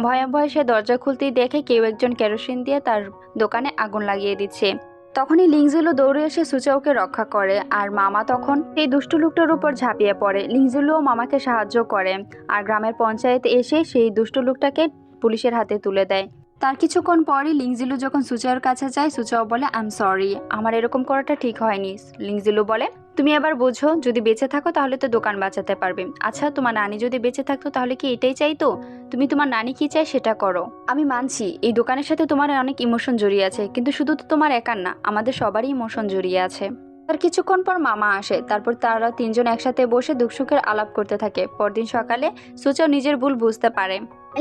ভয়ে ভয়ে সে দরজা খুলতেই দেখে কেউ একজন কেরোসিন দিয়ে তার দোকানে আগুন লাগিয়ে দিচ্ছে। তখনই লিংজিলু দৌড়ে এসে সুচাওকে রক্ষা করে আর মামা তখন সেই দুষ্টু লোকটার উপর ঝাঁপিয়ে পড়ে। লিংজিলুও মামাকে সাহায্য করে আর গ্রামের পঞ্চায়েত এসে সেই দুষ্টু লোকটাকে পুলিশের হাতে তুলে দেয়। তার কিছুক্ষণ পরই লিংজিলু যখন সুচাওর কাছে যায়, সুচাও বলে আই এম সরি, আমার এরকম করাটা ঠিক হয়নি। লিংজিলু বলে তুমি এবার বোঝো, যদি বেঁচে থাকো তাহলে তো দোকান বাঁচাতে পারবে। আচ্ছা তোমার নানি যদি বেঁচে থাকতো তাহলে কি এটাই চাইতো? তুমি তোমার নানি কি চায় সেটা করো। আমি মানছি এই দোকানের সাথে তোমার অনেক ইমোশন জড়িয়ে আছে, কিন্তু শুধু তো তোমার একার না, আমাদের সবারই ইমোশন জড়িয়ে আছে। তার কিছুক্ষণ পর মামা আসে। তারপর তারা তিনজন একসাথে বসে দুঃখ সুখের আলাপ করতে থাকে। পরদিন সকালে সুচাও নিজের ভুল বুঝতে পারে।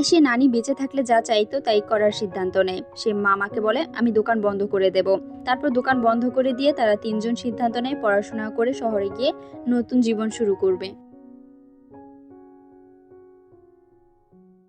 সে নানি বেঁচে থাকলে যা চাইতো তাই করার সিদ্ধান্ত নেয়। সে মামাকে বলে আমি দোকান বন্ধ করে দেব। তারপর দোকান বন্ধ করে দিয়ে তারা তিনজন সিদ্ধান্ত নেয় পড়াশোনা করে শহরে গিয়ে নতুন জীবন শুরু করবে।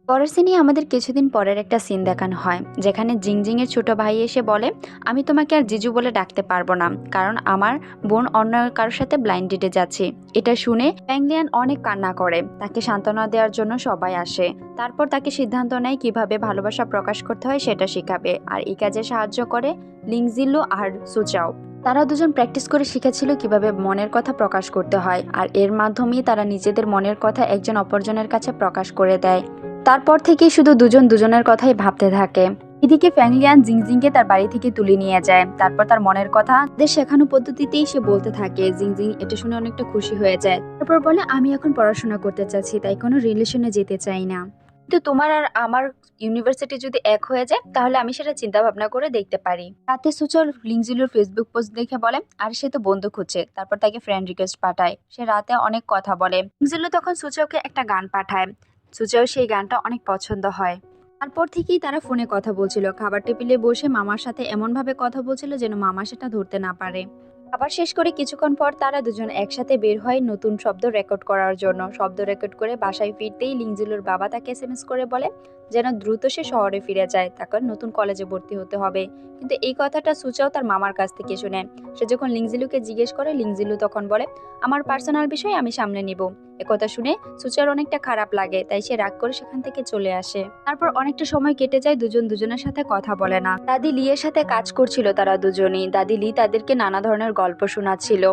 পরের সিনে আমাদের কিছুদিন পরের একটা সিন দেখানো হয়, যেখানে জিংজিং এর ছোট ভাই এসে বলে, আমি তোমাকে আর জিজু বলে ডাকতে পারবো না, কারণ আমার বোন অন্য কারোর সাথে ব্লাইন্ড ডেটে যাচ্ছে। এটা শুনে প্যাংলিয়ান অনেক কান্না করে, তাকে সান্ত্বনা দেওয়ার জন্য সবাই আসে। তারপর তাকে সিদ্ধান্ত নেয় কিভাবে ভালোবাসা প্রকাশ করতে হয় সেটা শেখাবে, আর এই কাজে সাহায্য করে লিংজিলু আর সুচাও। তারা দুজন প্র্যাকটিস করে শিখেছিল কিভাবে মনের কথা প্রকাশ করতে হয়, আর এর মাধ্যমেই তারা নিজেদের মনের কথা একজন অপরজনের কাছে প্রকাশ করে দেয়। তারপর থেকেই শুধু দুজন দুজনের কথাই ভাবতে থাকে। এদিকে ফ্যাংলিয়ান জিংজিংকে তার বাড়ি থেকে তুলে নিয়ে যায়, তারপর তার মনের কথা তাদের শেখানো পদ্ধতিতেই সে বলতে থাকে। জিংজিং এটা শুনে অনেকটা খুশি হয়ে যায়, তারপর বলে, আমি এখন পড়াশোনা করতে চাচ্ছি, তাই কোনো রিলেশনে যেতে চাই না, কিন্তু তোমার আর আমার ইউনিভার্সিটি যদি এক হয়ে যায় তাহলে আমি সেটা চিন্তা ভাবনা করে দেখতে পারি। রাতে সুচল লিংজিলুর ফেসবুক পোস্ট দেখে বলে, আর সে তো বন্ধু খুঁজছে। তারপর তাকে ফ্রেন্ড রিকোয়েস্ট পাঠায়, সে রাতে অনেক কথা বলে। লিংজিলু তখন সুচলকে একটা গান পাঠায়, সুচল সেই গানটা অনেক পছন্দ হয়। তারপর থেকেই তারা ফোনে কথা বলছিল, খাবার টেবিলে বসে মামার সাথে এমন ভাবে কথা বলছিল যেন মামা সেটা ধরতে না পারে। খাবার শেষ করে কিছুক্ষণ পর তারা দুজন একসাথে বের হয় নতুন শব্দ রেকর্ড করার জন্য। শব্দ রেকর্ড করে বাসায় ফিরতেই লিংজিলুর বাবা তাকে এসএমএস করে বলে যেন দ্রুত সে শহরে ফিরে যায়, তাকে নতুন কলেজে ভর্তি হতে হবে। কিন্তু এই কথাটা সুচাও তার মামার কাছ থেকে শুনে। সে যখন লিংজিলুকে জিজ্ঞেস করে, লিংজিলু তখন বলে, আমার পার্সোনাল বিষয় আমি সামলে নিব। একথা শুনে সুচার অনেকটা খারাপ লাগে, তাই সে রাগ করে সেখান থেকে চলে আসে। তারপর অনেকটা সময় কেটে যায়, দুজন দুজনের সাথে কথা বলে না। দাদি লিয়ের সাথে কাজ করছিল তারা দুজনেই। দাদি লি তাদেরকে নানা ধরনের গল্প শোনাচ্ছিল।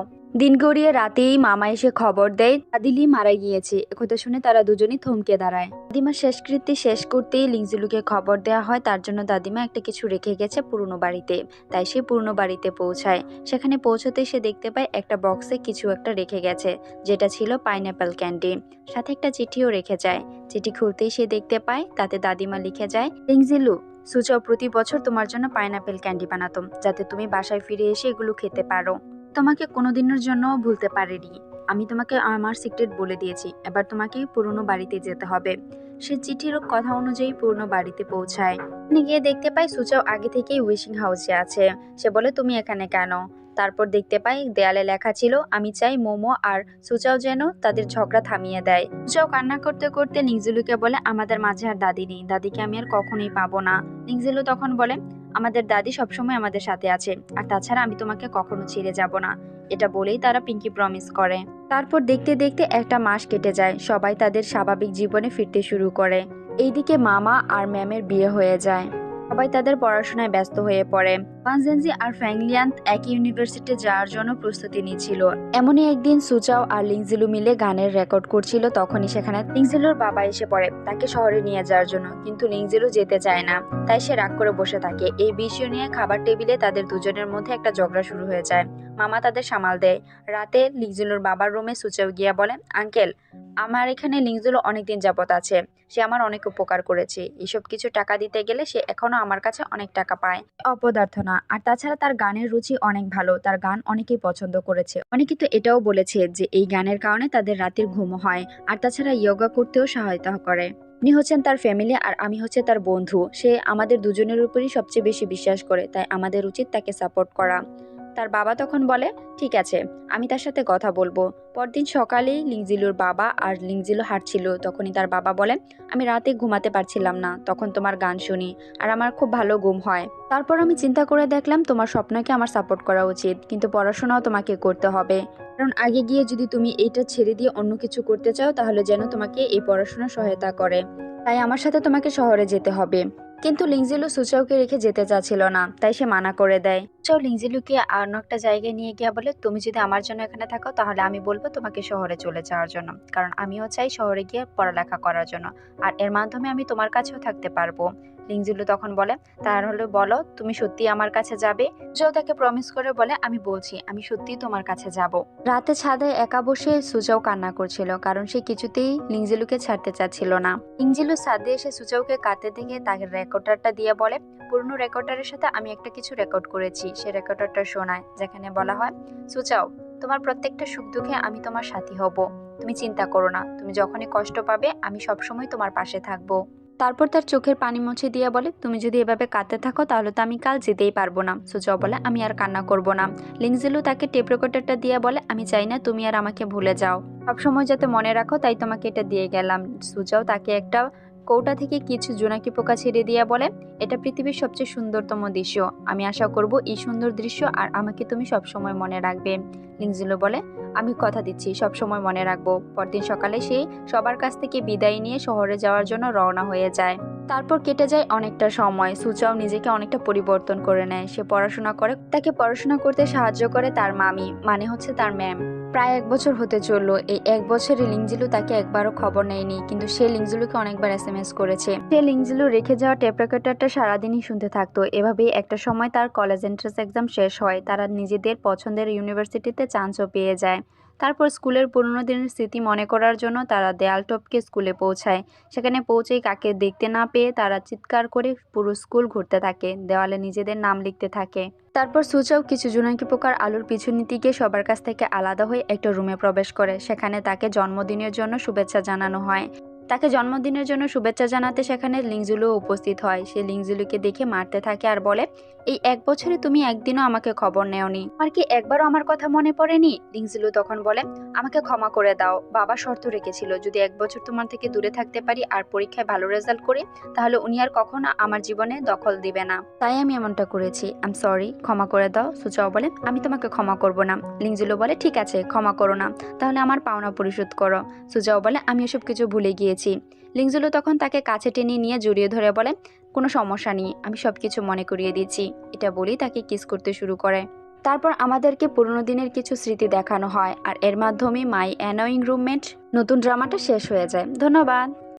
দিন গড়িয়ে রাতেই মামা এসে খবর দেয় দাদি লি মারা গিয়েছে। একথা শুনে তারা দুজনেই থমকে দাঁড়ায়। দাদিমার শেষকৃত্য শেষ করতেই লিংজিলুকে খবর দেওয়া হয় তার জন্য দাদিমা একটা কিছু রেখে গেছে পুরনো বাড়িতে। তাই সে পুরনো বাড়িতে পৌঁছায়। সেখানে পৌঁছতেই সে দেখতে পায় একটা বক্সে কিছু একটা রেখে গেছে, যেটা ছিল পাইনঅ্যাপল ক্যান্ডি। সাথে একটা চিঠিও রেখে যায়। চিঠি খুলতেই সে দেখতে পায় তাতে দাদিমা লিখে যায়, লিংজিলু, সুচাও প্রতি বছর তোমার জন্য পাইনঅ্যাপল ক্যান্ডি বানাতো, যাতে তুমি বাসায় ফিরে এসে এগুলো খেতে পারো। তোমাকে কোনোদিনের জন্য ভুলতে পারিনি। আমি তোমাকে আমার সিক্রেট বলে দিয়েছি, এবার তোমাকে পুরনো বাড়িতে যেতে হবে। সে চিঠির কথা অনুযায়ী পুরনো বাড়িতে পৌঁছায়। গিয়ে দেখতে পাই সুচাও আগে থেকেই উইশিং হাউসে আছে। সে বলে, তুমি এখানে কেন? তারপর দেখতে পাই দেয়ালে লেখা ছিল, আমি চাই মোমো আর সুচাও যেন তাদের ঝগড়া থামিয়ে দেয়। সুচাও কান্না করতে করতে লিংজিলুকে বলে, আমাদের মাঝে আর দাদি নেই, দাদিকে আমি আর কখনোই পাবো না। লিংজিলু তখন বলে, আমাদের দাদি সবসময় আমাদের সাথে আছে, আর তাছাড়া আমি তোমাকে কখনো ছেড়ে যাব না। এটা বলেই তারা পিঙ্কি প্রমিস করে। তারপর দেখতে দেখতে একটা মাস কেটে যায়, সবাই তাদের স্বাভাবিক জীবনে ফিরতে শুরু করে। এইদিকে মামা আর ম্যামের বিয়ে হয়ে যায়। সবাই তাদের পড়াশোনায় ব্যস্ত হয়ে পড়ে। ওয়ানজেনজি আর ফ্যাংলিয়ান একই ইউনিভার্সিটি যাওয়ার জন্য প্রস্তুতি নিচ্ছিল। এমনই একদিন সুচাও আর লিংজিলু মিলে গানের রেকর্ড করছিল, তখনই সেখানে লিংজিলুর বাবা এসে পড়ে তাকে শহরে নিয়ে যাওয়ার জন্য, কিন্তু লিংজিলু যেতে চায় না। তাই সে রাগ করে বসে থাকে। এই বিষয় নিয়ে খাবার টেবিলে তাদের দুজনের মধ্যে একটা ঝগড়া শুরু হয়ে যায়। মামা তাদের সামাল দেয়। রাতে লিংজিলুর বাবার রুমে সুচাও গিয়া বলে, আঙ্কেল, আমার এখানে লিংজিলু অনেকদিন যাবত আছে, সে আমার অনেক উপকার করেছে। এসব কিছু টাকা দিতে গেলে সে এখনো আমার কাছে অনেক টাকা পায়। অপদার্থ না। আর তাছাড়া তার গানের রুচি অনেক ভালো, তার গান অনেকেই পছন্দ করেছে। অনেকে তো এটাও বলেছে যে এই গানের কারণে তাদের রাতের ঘুম হয়। আর তাছাড়া যোগা করতেও সহায়তা করে। উনি হচ্ছেন তার ফ্যামিলি আর আমি হচ্ছে তার বন্ধু। সে আমাদের দুজনের উপরই সবচেয়ে বেশি বিশ্বাস করে, তাই আমাদের উচিত তাকে সাপোর্ট করা। তার বাবা তখন বলে, ঠিক আছে, আমি তার সাথে কথা বলবো। পরদিন সকালেই লিংজিলুর বাবা আর লিংজিলু হাঁটছিল, তখনই তার বাবা বলে, আমি রাতে ঘুমাতে পারছিলাম না, তখন তোমার গান শুনি আর আমার খুব ভালো ঘুম হয়। তারপর আমি চিন্তা করে দেখলাম তোমার স্বপ্নকে আমার সাপোর্ট করা উচিত, কিন্তু পড়াশোনাও তোমাকে করতে হবে। কারণ আগে গিয়ে যদি তুমি এইটা ছেড়ে দিয়ে অন্য কিছু করতে চাও তাহলে যেন তোমাকে এই পড়াশোনা সহায়তা করে। তাই আমার সাথে তোমাকে শহরে যেতে হবে। কিন্তু লিংজিলু সুচাওকে রেখে যেতে চাচ্ছিল না, তাই সে মানা করে দেয়। সুচাও লিংজিলুকে অন্য একটা জায়গায় নিয়ে গিয়ে বলে, তুমি যদি আমার জন্য এখানে থাকো তাহলে আমি বলবো তোমাকে শহরে চলে যাওয়ার জন্য, কারণ আমিও চাই শহরে গিয়ে পড়ালেখা করার জন্য, আর এর মাধ্যমে আমি তোমার কাছেও থাকতে পারবো। লিংজিলু তখন বলে, তাহলে বলো তুমি সত্যি আমার কাছে যাবে? সুচাও তাকে প্রমিস করে বলে, আমি বলছি আমি সত্যি তোমার কাছে যাব। রাতে ছাদে একা বসে সুচাও কান্না করছিল, কারণ সে কিছুতেই লিংজিলুকে ছাড়তে চাচ্ছিল না। লিংজিলু ছাদে এসে সুচাওকে কাঁদতে দেখে তাকে রেকর্ডারটা দিয়ে বলে, পুরনো রেকর্ডারের সাথে আমি একটা কিছু রেকর্ড করেছি। সে রেকর্ডারটা শোনায়, যেখানে বলা হয়, সুচাও, তোমার প্রত্যেকটা সুখ দুঃখে আমি তোমার সাথী হব। তুমি চিন্তা করো না, তুমি যখনই কষ্ট পাবে আমি সবসময় তোমার পাশে থাকবো। তারপর তার চোখের পানি মুছে দিয়ে বলে, তুমি যদি এভাবে কাঁদতে থাকো তাহলে তো আমি কাল যেতেই পারবো না। সুচাও বলে, আমি আর কান্না করব না। লিংজিলু তাকে টেপ রেকর্ডারটা দিয়ে বলে, আমি চাই না তুমি আর আমাকে ভুলে যাও, সবসময় যাতে মনে রাখো, তাই তোমাকে এটা দিয়ে গেলাম। সুচাও তাকে একটা কৌটা থেকে কিছু জোনাকি পোকা ছেড়ে দিয়ে বলে, এটা পৃথিবীর সবচেয়ে সুন্দরতম দৃশ্য। আমি আশা করব এই সুন্দর দৃশ্য আর আমাকে তুমি সবসময় মনে রাখবে। লিংজিলো বলে, আমি কথা দিচ্ছি সবসময় মনে রাখবো। পরদিন সকালে সে সবার কাছ থেকে বিদায় নিয়ে শহরে যাওয়ার জন্য রওনা হয়ে যায়। তারপর কেটে যায় অনেকটা সময়। সুচাও নিজেকে অনেকটা পরিবর্তন করে নেয়। সে পড়াশোনা করে, তাকে পড়াশোনা করতে সাহায্য করে তার মামি, মানে হচ্ছে তার ম্যাম। প্রায় 1 বছর হতে চললো। এই 1 বছরে লিংজিলু তাকে একবারও খবর নেয়নি, কিন্তু সে লিংজিলুকে অনেকবার SMS করেছে। সে লিংজিলু রেখে যাওয়া টেপ রেকর্ডারটা সারাদিনই শুনতে থাকতো। এভাবেই একটা সময় তার কলেজ এন্ট্রান্স এক্সাম শেষ হয়। তারা নিজেদের পছন্দের ইউনিভার্সিটিতে চান্সও পেয়ে যায়। তারপর স্কুলের পুরোনো দিনের স্মৃতি মনে করার জন্য তারা দেয়াল টপকে স্কুলে পৌঁছায়। সেখানে পৌঁছেই কাকে দেখতে না পেয়ে তারা চিৎকার করে পুরো স্কুল ঘুরতে থাকে, দেওয়ালে নিজেদের নাম লিখতে থাকে। তারপর সুচাও কিছু জোনাকি পোকার আলোর পিছু নিতে গিয়ে সবার কাছ থেকে আলাদা হয়ে একটা রুমে প্রবেশ করে। সেখানে তাকে জন্মদিনের জন্য শুভেচ্ছা জানানো হয়। তাকে জন্মদিনের জন্য শুভেচ্ছা জানাতে সেখানে লিংজিলুও উপস্থিত হয়। সে লিংজিলুকে দেখে মারতে থাকে আর বলে, এই 1 বছরে তুমি একদিনও আমাকে খবর নেওনি, আর কি একবারও আমার কথা মনে পড়েনি? লিংজিলু তখন বলে, আমাকে ক্ষমা করে দাও, বাবা শর্ত রেখেছিল যদি 1 বছর তোমার থেকে দূরে থাকতে পারি আর পরীক্ষায় ভালো রেজাল্ট করি তাহলে উনি আর কখনো আমার জীবনে দখল দিবে না, তাই আমি এমনটা করেছি। আই এম সরি, ক্ষমা করে দাও। সুচাও বলে, আমি তোমাকে ক্ষমা করব না। লিংজিলু বলে, ঠিক আছে, ক্ষমা করো না, তাহলে আমার পাওনা পরিশোধ করো। সুচাও বলে, আমি এসব কিছু ভুলে গিয়েছি। লিংজিলু তখন তাকে কাছে টেনে নিয়ে জড়িয়ে ধরে বলে, কোনো সমস্যা নেই, আমি সবকিছু মনে করিয়ে দিচ্ছি। এটা বলেই তাকে কিস করতে শুরু করে। তারপর আমাদেরকে পুরোনো দিনের কিছু স্মৃতি দেখানো হয় আর এর মাধ্যমে মাই অ্যানোয়িং রুমমেট নতুন ড্রামাটা শেষ হয়ে যায়। ধন্যবাদ।